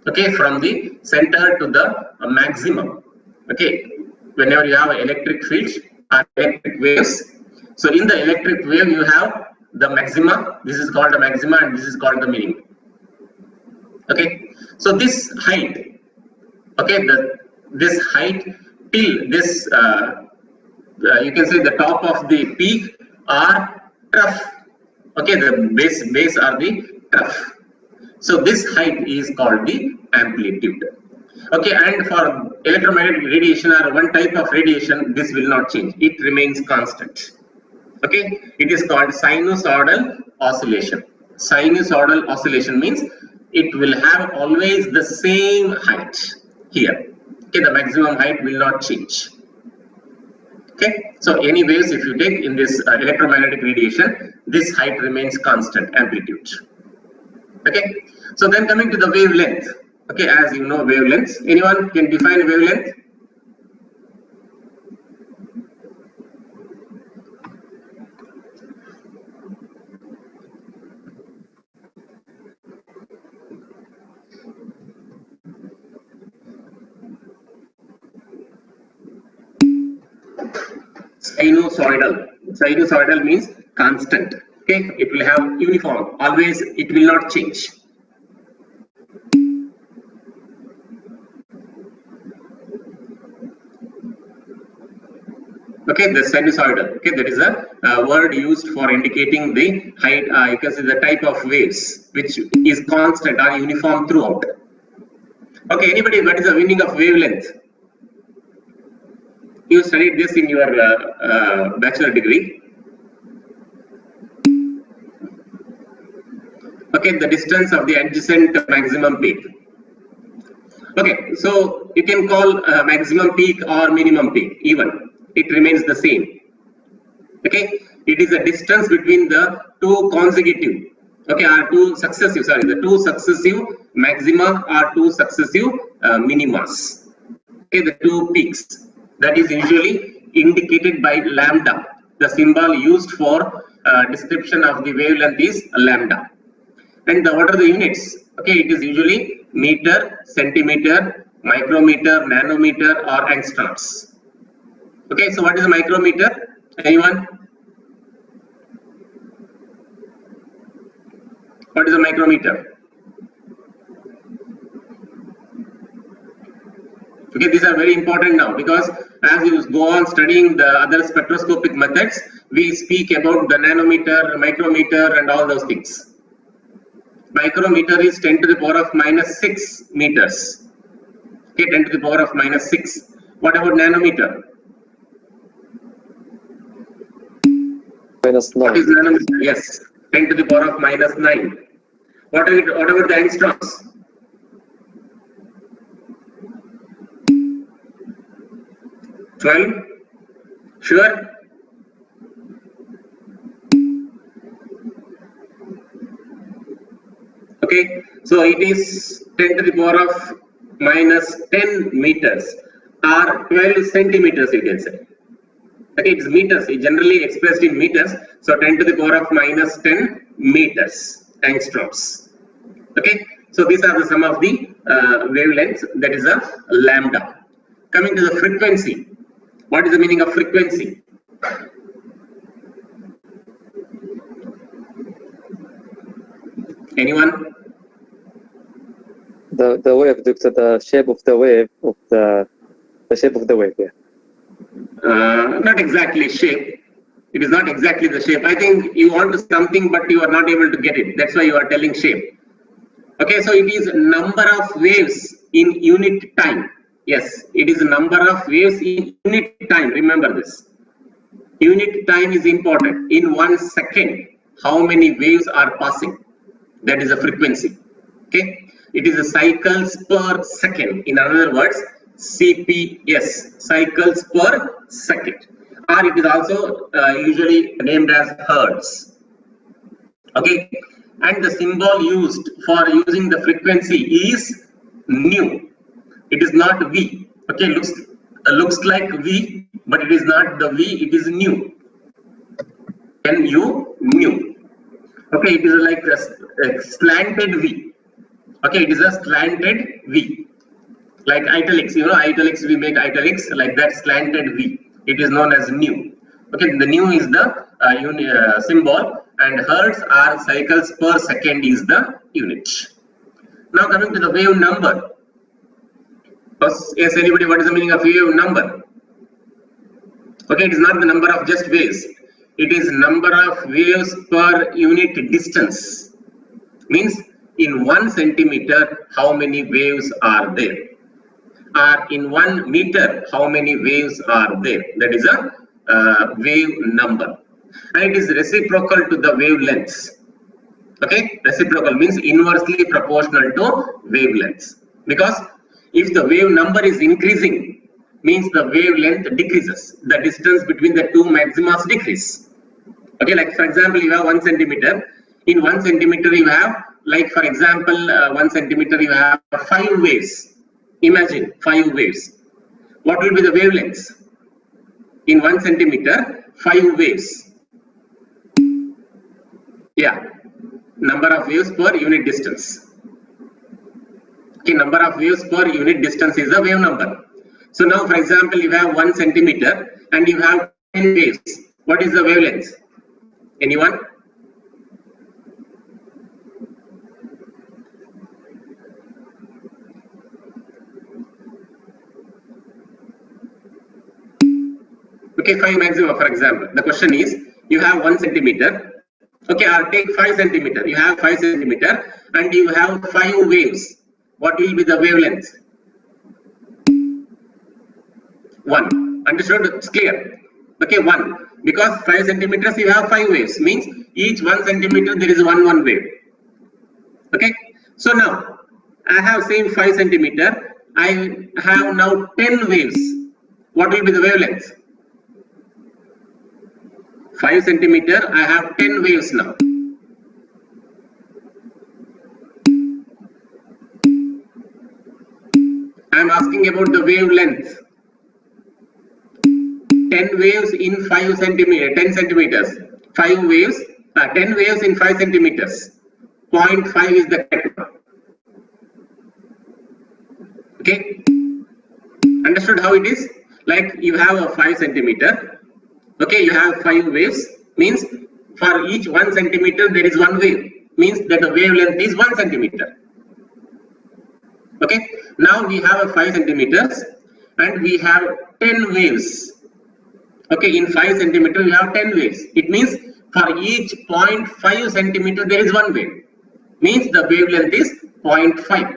Okay, from the center to the maximum. Okay, whenever you have electric fields or electric waves, so in the electric wave you have the maxima. This is called the maxima, and this is called the minimum. Okay, so this height, okay, this height till this you can say the top of the peak or trough. Okay, the base or the trough. So this height is called the amplitude. Okay, and for electromagnetic radiation or one type of radiation, this will not change. It remains constant. Okay, it is called sinusoidal oscillation. Sinusoidal oscillation means it will have always the same height here. Okay, the maximum height will not change. Okay, so any waves if you take in this electromagnetic radiation, this height remains constant, amplitude. Okay, so then coming to the wavelength. Okay, as you know, wavelengths. Anyone can define wavelength? Sinusoidal. Sinusoidal means constant. Okay, it will have uniform. Always, it will not change. Okay, the sinusoidal. Okay, that is a word used for indicating the height. You can see the type of waves which is constant or uniform throughout. Okay, anybody? What is the meaning of wavelength? You studied this in your bachelor degree. Okay, the distance of the adjacent maximum peak. Okay, so you can call maximum peak or minimum peak even. It remains the same. Okay, it is a distance between the two consecutive. Okay, or two successive. Sorry, the two successive maxima or two successive minimas. Okay, the two peaks. That is usually indicated by lambda. The symbol used for description of the wavelength is lambda. And what are the units? Okay, it is usually meter, centimeter, micrometer, nanometer, or angstroms. Okay, so what is a micrometer? Anyone? What is a micrometer? Okay, these are very important now because as you go on studying the other spectroscopic methods, we speak about the nanometer, micrometer, and all those things. Micrometer is 10 to the power of minus 6 meters. Okay, 10 to the power of minus 6. What about nanometer? Minus 9. What is nanometer? Yes, 10 to the power of minus 9. What about the angstroms? Sure? Okay, so it is 10 to the power of minus 10 meters or 12 centimeters, you can say. Okay, it's meters, it's generally expressed in meters. So 10 to the power of minus 10 meters, angstroms. Okay, so these are the sum of the wavelengths, that is a lambda. Coming to the frequency. What is the meaning of frequency? Anyone? The wave, the shape of the wave of the shape of the wave, yeah. Not exactly shape. It is not exactly the shape. I think you want something, but you are not able to get it. That's why you are telling shape. Okay, so it is number of waves in unit time. Yes, it is a number of waves in unit time. Remember this. Unit time is important. In 1 second, how many waves are passing? That is a frequency. Okay, it is a cycles per second. In other words, CPS, cycles per second, or it is also usually named as hertz. Okay, and the symbol used for using the frequency is nu. It is not V. Okay, looks like V, but it is not the V. It is nu. Nu, nu. Okay, it is like a slanted V. Okay, it is a slanted V. Like italics, italics, we make italics like that, slanted V. It is known as nu. Okay, the nu is the symbol, and hertz or cycles per second is the unit. Now coming to the wave number. Yes, anybody, what is the meaning of wave number? Okay, it is not the number of just waves. It is number of waves per unit distance. Means in 1 centimeter, how many waves are there? Or in 1 meter, how many waves are there? That is a wave number. And it is reciprocal to the wavelengths. Okay, reciprocal means inversely proportional to wavelengths. Because if the wave number is increasing, means the wavelength decreases. The distance between the two maximas decrease. Okay, like for example, you have 1 centimeter. In 1 centimeter, you have, like for example, 1 centimeter, you have 5 waves. Imagine 5 waves. What will be the wavelengths? In 1 centimeter, 5 waves. Yeah, number of waves per unit distance. Okay, number of waves per unit distance is the wave number. So now, for example, you have 1 centimeter and you have 10 waves. What is the wavelength? Anyone? Okay, 5 maximum, for example. The question is, you have 1 centimeter. Okay, I'll take 5 centimeter. You have 5 centimeter and you have 5 waves. What will be the wavelength? 1. Understood? It's clear. Okay, 1. Because 5 centimeters you have 5 waves. Means each 1 centimeter there is one wave. Okay. So now I have same 5 centimeter. I have now 10 waves. What will be the wavelength? 5 centimeter. I have 10 waves now. I am asking about the wavelength. 10 waves in 5 centimeters, 10 centimeters. 5 waves, 10 waves in 5 centimeters. 0.5 is the correct one. Okay. Understood how it is? Like you have a 5 centimeter. Okay, you have 5 waves. Means for each 1 centimeter there is 1 wave. Means that the wavelength is 1 centimeter. Okay. Now we have a 5 centimeters and we have 10 waves. Okay, in 5 centimeter you have 10 waves. It means for each 0.5 centimeter there is 1 wave. Means the wavelength is 0.5.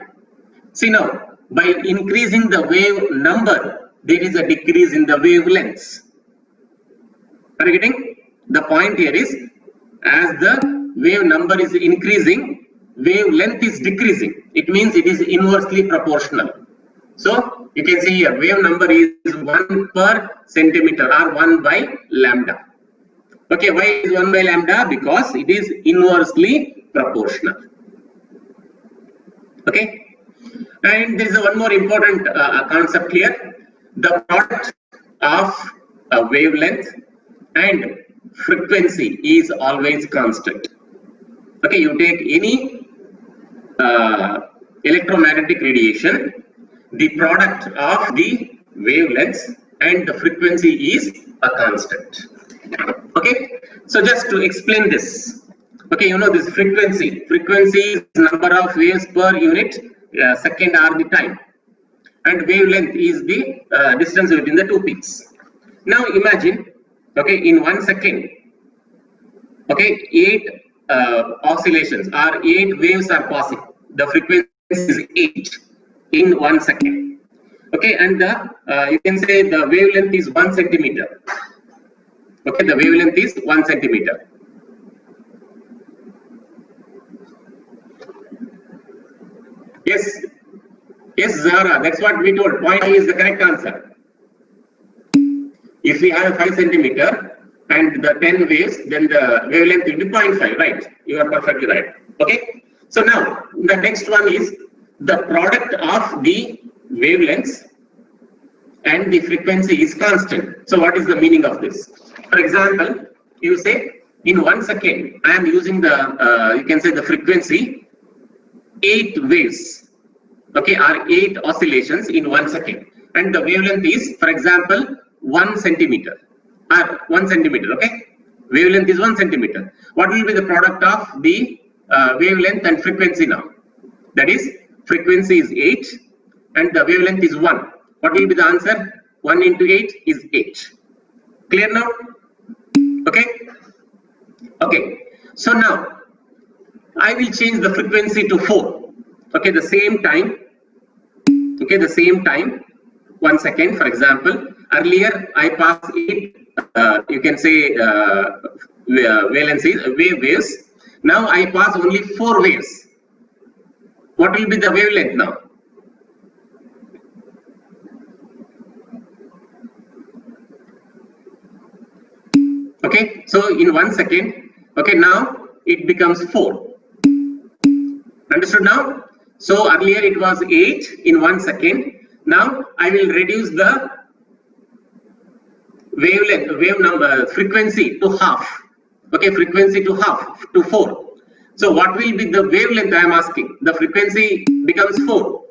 See now, by increasing the wave number, there is a decrease in the wavelengths. Are you getting? The point here is, as the wave number is increasing, wavelength is decreasing. It means it is inversely proportional. So you can see here, wave number is 1 per centimeter or 1 by lambda. Okay, why is 1 by lambda? Because it is inversely proportional. Okay, and there is one more important concept here. The product of wavelength and frequency is always constant. Okay, you take any electromagnetic radiation, the product of the wavelengths and the frequency is a constant. Okay, so just to explain this, okay, you know this frequency is number of waves per unit second or the time, and wavelength is the distance between the two peaks. Now imagine, okay, in 1 second, okay, 8 oscillations or 8 waves are passing. The frequency is 8 in 1 second. Okay, and the you can say the wavelength is 1 centimeter. Okay, the wavelength is 1 centimeter. Yes, yes, Zahra, that's what we told. Point A is the correct answer. If we have 5 centimeter and the 10 waves, then the wavelength will be 0.5, right? You are perfectly right. Okay. So now the next one is the product of the wavelengths and the frequency is constant. So what is the meaning of this? For example, you say in 1 second, I am using the, you can say the frequency 8 waves, okay, or 8 oscillations in 1 second. And the wavelength is, for example, 1 centimeter or 1 centimeter, okay? Wavelength is 1 centimeter. What will be the product of the wavelength and frequency now? That is, frequency is 8 and the wavelength is 1. What will be the answer? 1 into 8 is 8. Clear now? Okay? Okay. So now, I will change the frequency to 4. Okay, the same time. Okay, the same time. 1 second, for example. Earlier, I passed 8, you can say, waves. Now, I pass only 4 waves. What will be the wavelength now? Okay, so in 1 second, okay, now it becomes 4. Understood now? So earlier it was 8 in 1 second. Now I will reduce the wave number, frequency to half. Okay, frequency to half, to 4. So what will be the wavelength I am asking? The frequency becomes 4.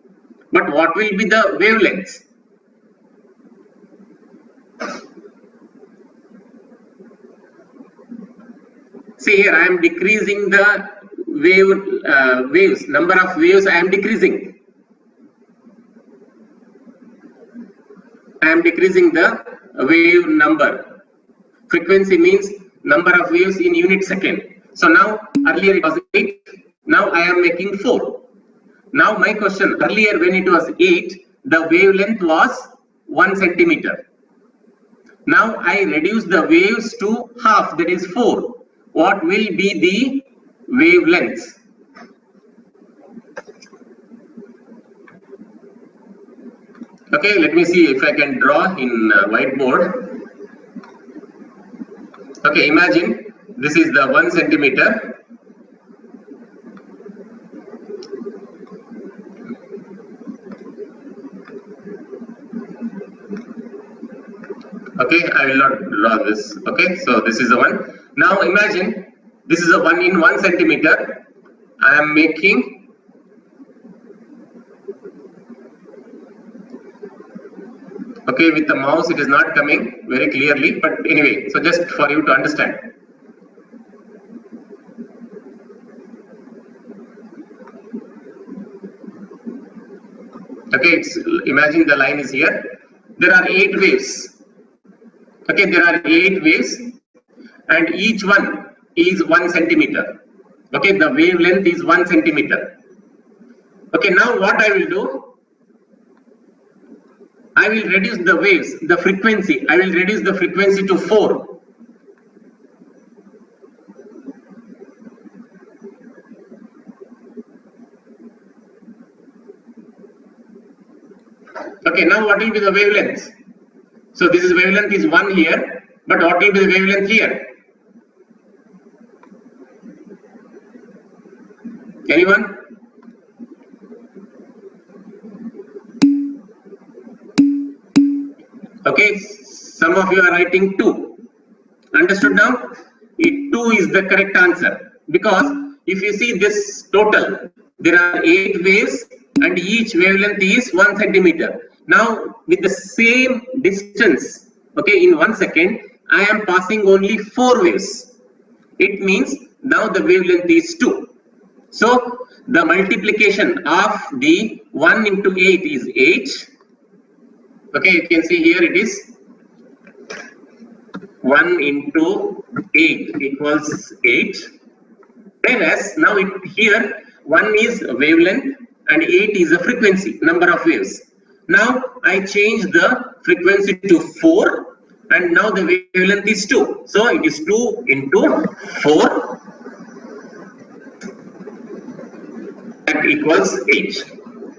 But what will be the wavelength? See here, I am decreasing the waves, number of waves I am decreasing. I am decreasing the wave number. Frequency means number of waves in unit second. So now, earlier it was 8, now I am making 4. Now my question, earlier when it was 8, the wavelength was 1 centimeter. Now I reduce the waves to half, that is 4. What will be the wavelength? Okay, let me see if I can draw in whiteboard. Okay, imagine this is the 1 centimeter. Okay, I will not draw this. Okay, so this is the one. Now imagine this is a 1 in 1 centimeter. I am making okay with the mouse. It is not coming very clearly, but anyway, so just for you to understand. Okay, imagine the line is here. There are 8 waves. Okay, there are 8 waves. And each one is 1 centimeter. Okay, the wavelength is 1 centimeter. Okay, now what I will do? I will reduce the waves, the frequency. I will reduce the frequency to 4. Okay, now what will be the wavelength? So this is wavelength is 1 here, but what will be the wavelength here? Anyone? Okay, some of you are writing 2. Understood now? 2 is the correct answer, because if you see this total, there are 8 waves and each wavelength is 1 centimeter. Now with the same distance, okay, in 1 second, I am passing only 4 waves. It means now the wavelength is 2. So the multiplication of the 1 into 8 is 8. Okay, you can see here it is 1 into 8 equals 8. Whereas now here 1 is wavelength and 8 is a frequency, number of waves. Now I change the frequency to 4 and now the wavelength is 2. So it is 2 into 4, that equals 8.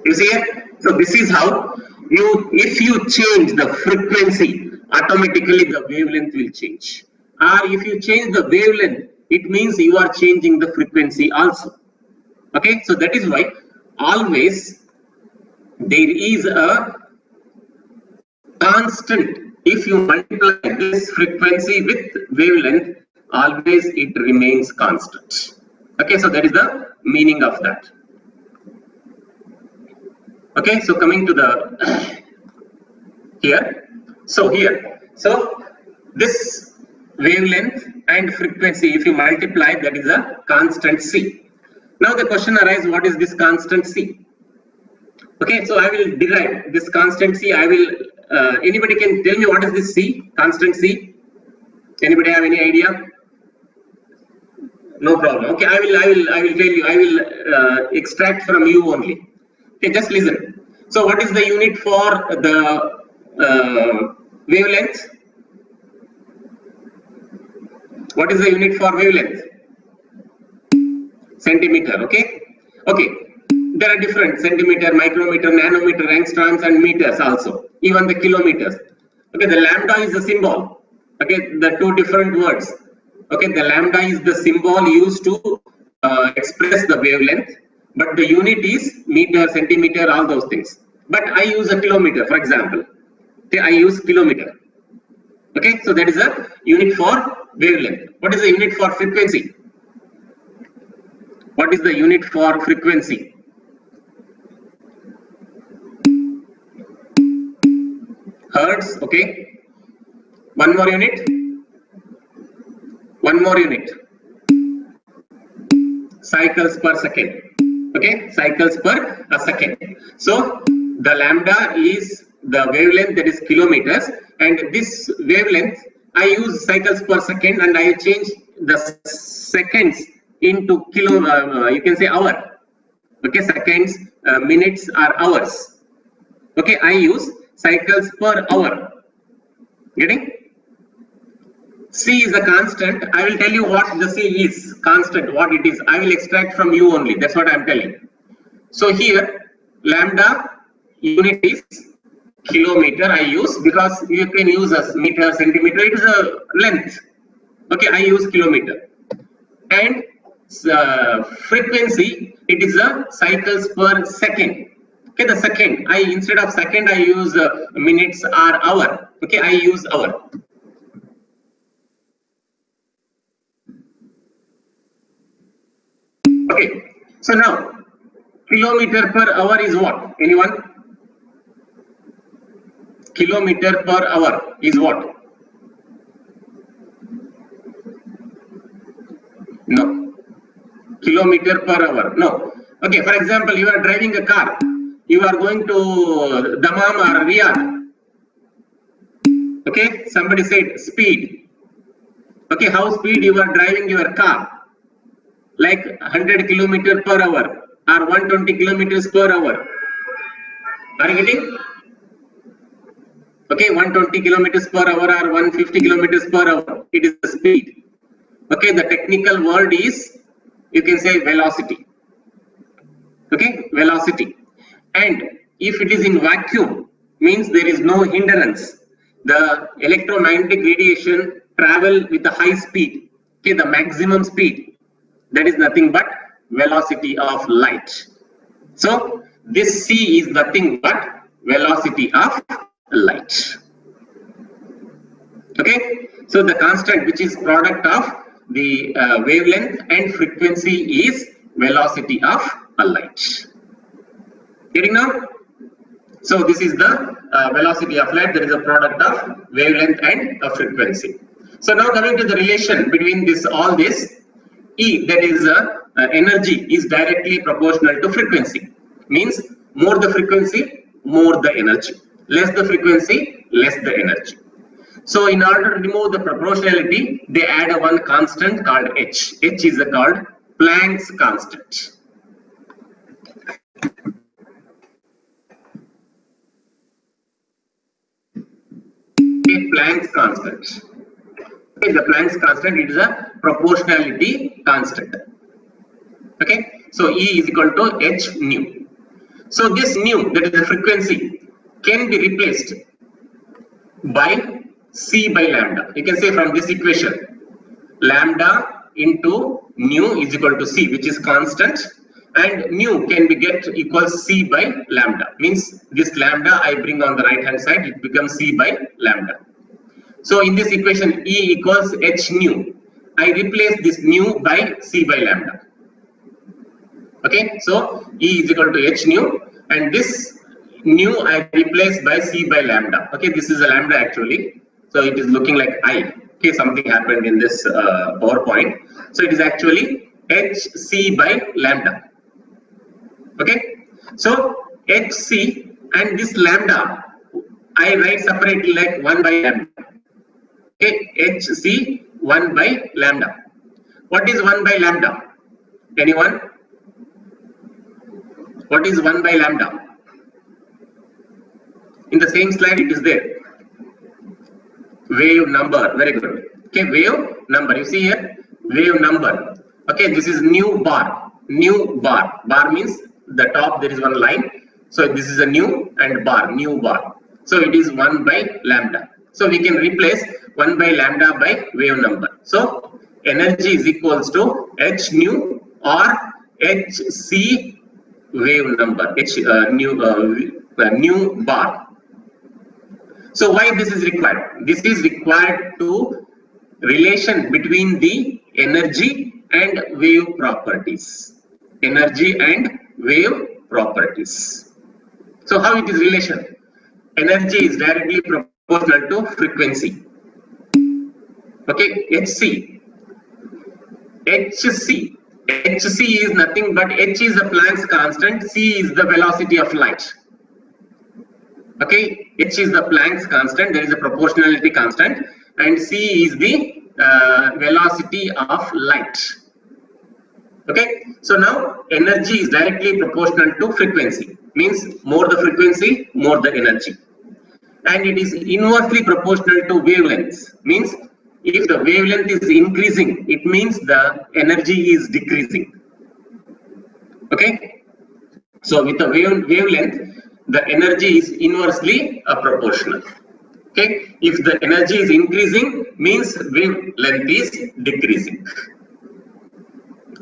You see it? So this is how if you change the frequency, automatically the wavelength will change. Or if you change the wavelength, it means you are changing the frequency also. Okay, so that is why always there is a constant. If you multiply this frequency with wavelength, always it remains constant. Okay, so that is the meaning of that. Okay, so coming to the here, so this wavelength and frequency, if you multiply, that is a constant C. Now the question arises, what is this constant C? Okay, so I will derive this constant C. I will anybody can tell me what is this C, constant C? Anybody have any idea? No problem. Okay, I will tell you. I will extract from you only. Okay, just listen. So what is the unit for the wavelength? What is the unit for wavelength? Centimeter. Okay. Okay. There are different centimeter, micrometer, nanometer, angstroms, and meters also. Even the kilometers. Okay. The lambda is the symbol. Okay. The two different words. Okay. The lambda is the symbol used to express the wavelength. But the unit is meter, centimeter, all those things. But I use a kilometer, for example. Okay, I use kilometer. Okay, so that is a unit for wavelength. What is the unit for frequency? What is the unit for frequency? Hertz, okay. One more unit. One more unit. Cycles per second. Okay, cycles per a second. So the lambda is the wavelength, that is kilometers, and this wavelength I use cycles per second, and I change the seconds into kilo. You can say hour. Okay, seconds, minutes, or hours. Okay, I use cycles per hour. Getting? C is a constant. I will tell you what the C is, constant, what it is. I will extract from you only. That's what I am telling. So here, lambda unit is kilometer. I use because you can use as meter, centimeter. It is a length. Okay, I use kilometer. And frequency, it is a cycles per second. Okay, the second. Instead of second, I use minutes or hour. Okay, I use hour. Okay, so now kilometer per hour is what? Anyone? Kilometer per hour is what? No. Kilometer per hour. No. Okay, for example, you are driving a car. You are going to Dammam or Riyadh. Okay, somebody said speed. Okay, how speed you are driving your car? Like 100 kilometers per hour or 120 kilometers per hour. Are you getting? Okay, 120 kilometers per hour or 150 kilometers per hour. It is the speed. Okay, the technical word is, you can say, velocity. Okay, velocity. And if it is in vacuum, means there is no hindrance. The electromagnetic radiation travel with a high speed. Okay, the maximum speed. That is nothing but velocity of light. So this C is nothing but velocity of light. Okay, so the constant which is product of the wavelength and frequency is velocity of a light. Getting now? So this is the velocity of light, that is a product of wavelength and frequency. So now coming to the relation between this, all this, E, that is energy, is directly proportional to frequency. Means more the frequency, more the energy. Less the frequency, less the energy. So in order to remove the proportionality, they add a one constant called H. H is called Planck's constant. Okay. the Planck's constant. Okay, the Planck's constant, it is a proportionality constant. Okay, so E is equal to h nu. So this nu, that is the frequency, can be replaced by C by lambda. You can say from this equation, lambda into nu is equal to C, which is constant, and nu can be get equals C by lambda. Means this lambda I bring on the right hand side, it becomes C by lambda. So in this equation, E equals h nu. I replace this nu by C by lambda. Okay, so E is equal to h nu, and this nu I replace by C by lambda. Okay, this is a lambda actually, so it is looking like I. Okay, something happened in this PowerPoint, so it is actually hc by lambda. Okay, so hc and this lambda I write separately like 1 by lambda. Okay, hc 1 by lambda. What is 1 by lambda? Anyone? What is 1 by lambda? In the same slide it is there. Wave number, very good. Okay, wave number, you see here, wave number. Okay, this is nu bar. Bar means the top there is one line. So this is a nu and bar, nu bar. So it is 1 by lambda. So we can replace 1 by lambda by wave number. So energy is equals to h nu or hc wave number, nu bar. So why this is required? This is required to relation between the energy and wave properties. Energy and wave properties. So how it is relation? Energy is directly proportional to frequency. Okay, hc. hc is nothing but h is the Planck's constant, c is the velocity of light. Okay, h is the Planck's constant, there is a proportionality constant, and c is the velocity of light. Okay, so now energy is directly proportional to frequency, means more the frequency, more the energy. And it is inversely proportional to wavelengths, means if the wavelength is increasing, it means the energy is decreasing. Okay, so with the wavelength, the energy is inversely proportional. Okay, if the energy is increasing, means wavelength is decreasing.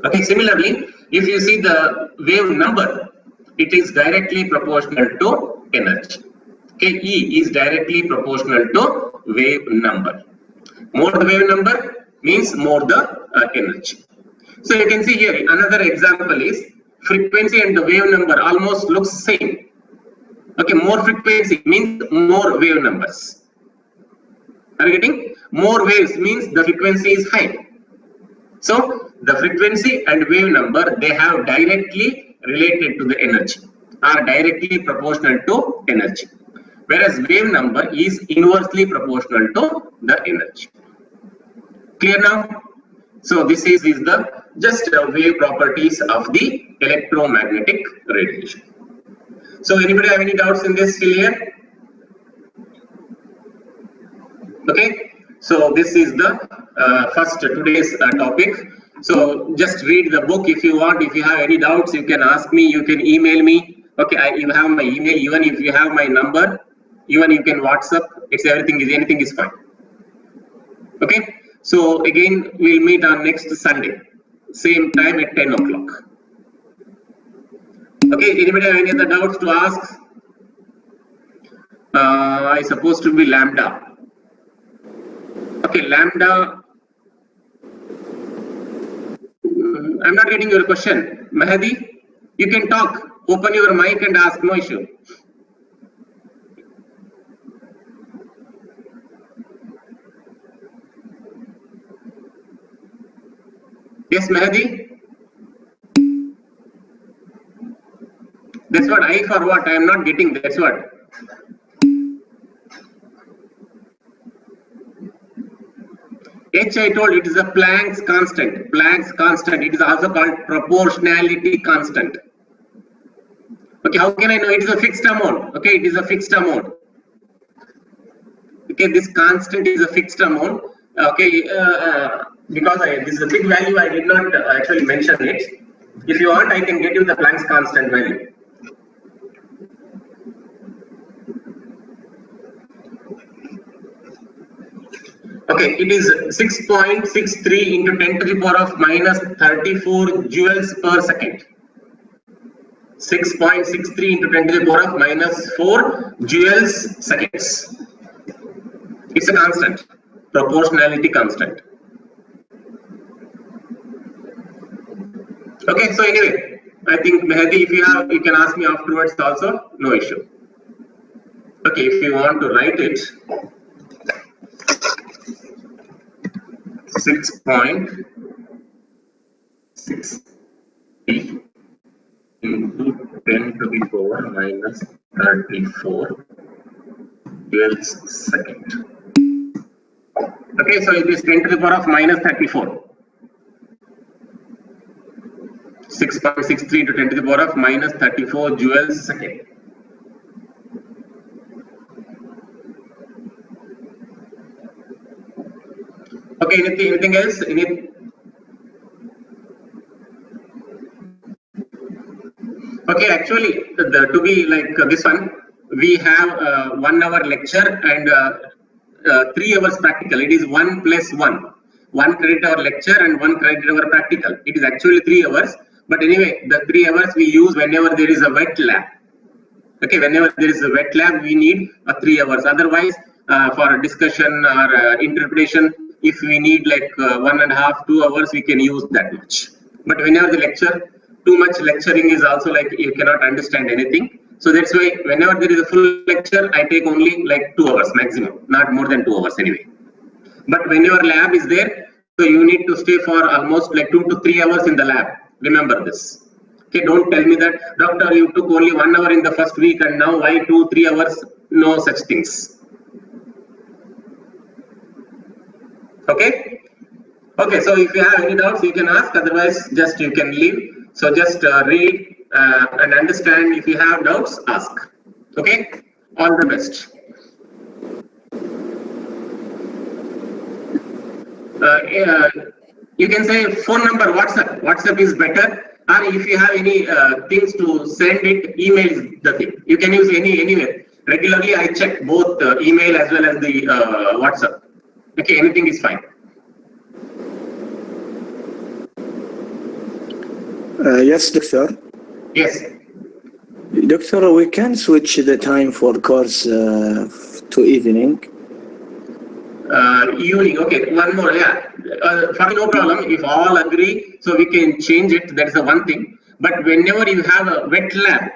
Okay, similarly, if you see the wave number, it is directly proportional to energy. Okay, E is directly proportional to wave number. More the wave number means more the energy. So you can see here another example is frequency and the wave number almost looks same. Okay, more frequency means more wave numbers. Are you getting? More waves means the frequency is high. So the frequency and wave number, they have directly related to the energy, are directly proportional to energy. Whereas wave number is inversely proportional to the energy. Clear now? So this is the just wave properties of the electromagnetic radiation. So anybody have any doubts in this still here? Okay, so this is the first today's topic. So just read the book if you want. If you have any doubts, you can ask me, you can email me. Okay, you have my email, even if you have my number, even you can WhatsApp, it's anything is fine. Okay, so again we'll meet on next Sunday, same time at 10 o'clock. Okay, anybody have any other doubts to ask? I supposed to be lambda. Okay, lambda. I'm not getting your question. Mahdi, you can talk. Open your mic and ask, no issue. Yes, Mahdi? That's what I for what? I am not getting, that's what. H I told it is a Planck's constant. Planck's constant. It is also called proportionality constant. Okay, how can I know? It is a fixed amount. Okay, it is a fixed amount. Okay, this constant is a fixed amount. Okay, because this is a big value, I did not actually mention it. If you want, I can get you the Planck's constant value. Okay, it is 6.63 into 10 to the power of minus 34 joules per second. 6.63 into 10 to the power of minus 4 joules seconds. It's a constant, proportionality constant. Okay, so anyway, I think Mehdi, if you have, you can ask me afterwards also, no issue. Okay, if you want to write it, 6.63 into 10 to the power minus 34 joules second. Okay, so it is 10 to the power of minus 34. 6.63 into 10 to the power of minus 34 joules second. Okay, anything else? Okay, actually, to be like this one, we have 1 hour lecture and 3 hours practical. It is 1 plus 1. 1 credit hour lecture and 1 credit hour practical. It is actually 3 hours. But anyway, the 3 hours we use whenever there is a wet lab. Okay, whenever there is a wet lab, we need 3 hours. Otherwise, for discussion or interpretation, if we need like 1.5 to 2 hours, we can use that much. But whenever the lecture, too much lecturing is also like you cannot understand anything. So that's why whenever there is a full lecture, I take only like 2 hours maximum, not more than 2 hours anyway. But when your lab is there, so you need to stay for almost like 2 to 3 hours in the lab. Remember this. Okay, don't tell me that, doctor, you took only 1 hour in the first week and now why 2-3 hours? No such things. Okay. Okay, so if you have any doubts, you can ask. Otherwise, just you can leave. So just read and understand. If you have doubts, ask. Okay. All the best. You can say phone number, WhatsApp. WhatsApp is better. Or if you have any things to send it, email is the thing. You can use anywhere. Regularly, I check both email as well as the WhatsApp. Okay, anything is fine. Yes, doctor. Yes. Doctor, we can switch the time for course to evening. Evening, okay, one more, yeah. Fine, no problem. If all agree, so we can change it. That's the one thing. But whenever you have a wet lab,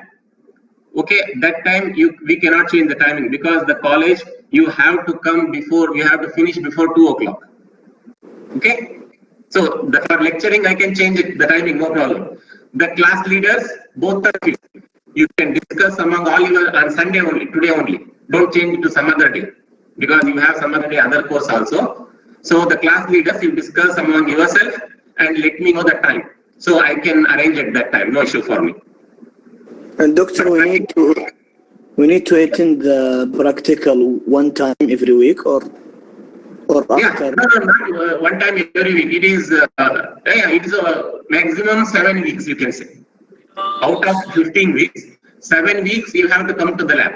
okay, that time we cannot change the timing because the college you have to come before, you have to finish before 2 o'clock. Okay. So for lecturing, I can change it, the timing, no problem. The class leaders, both of you can discuss among all your on Sunday only, today only. Don't change it to some other day because you have some other day other course also. So the class leaders, you discuss among yourself and let me know the time. So I can arrange at that time, no issue for me. And doctor, we need to attend the practical one time every week or after? No, one time every week. It is it is a maximum 7 weeks, you can say. Out of 15 weeks, 7 weeks you have to come to the lab.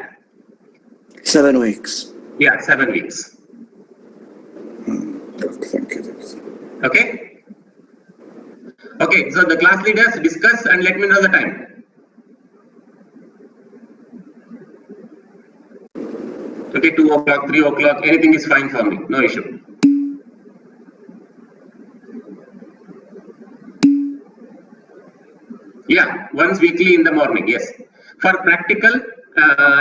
7 weeks. Yeah, 7 weeks. Thank you. Okay. Okay, so the class leaders discuss and let me know the time. Okay, 2 o'clock, 3 o'clock, anything is fine for me, no issue. Yeah, once weekly in the morning, yes. For practical,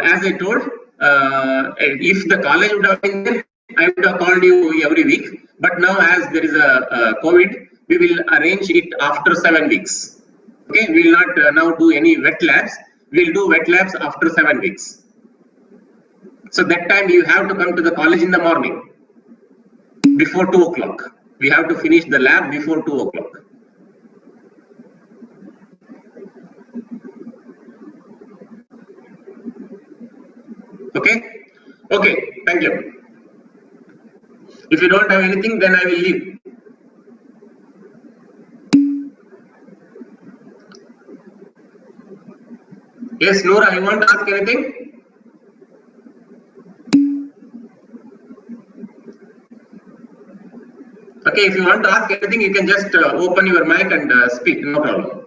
as I told, if the college would have been there, I would have called you every week. But now as there is a COVID, we will arrange it after 7 weeks. Okay, we will not now do any wet labs. We will do wet labs after 7 weeks. So that time you have to come to the college in the morning, before 2 o'clock. We have to finish the lab before 2 o'clock. Okay. Okay. Thank you. If you don't have anything, then I will leave. Yes, Noora, you want to ask anything? Okay, if you want to ask anything, you can just open your mic and speak, no problem.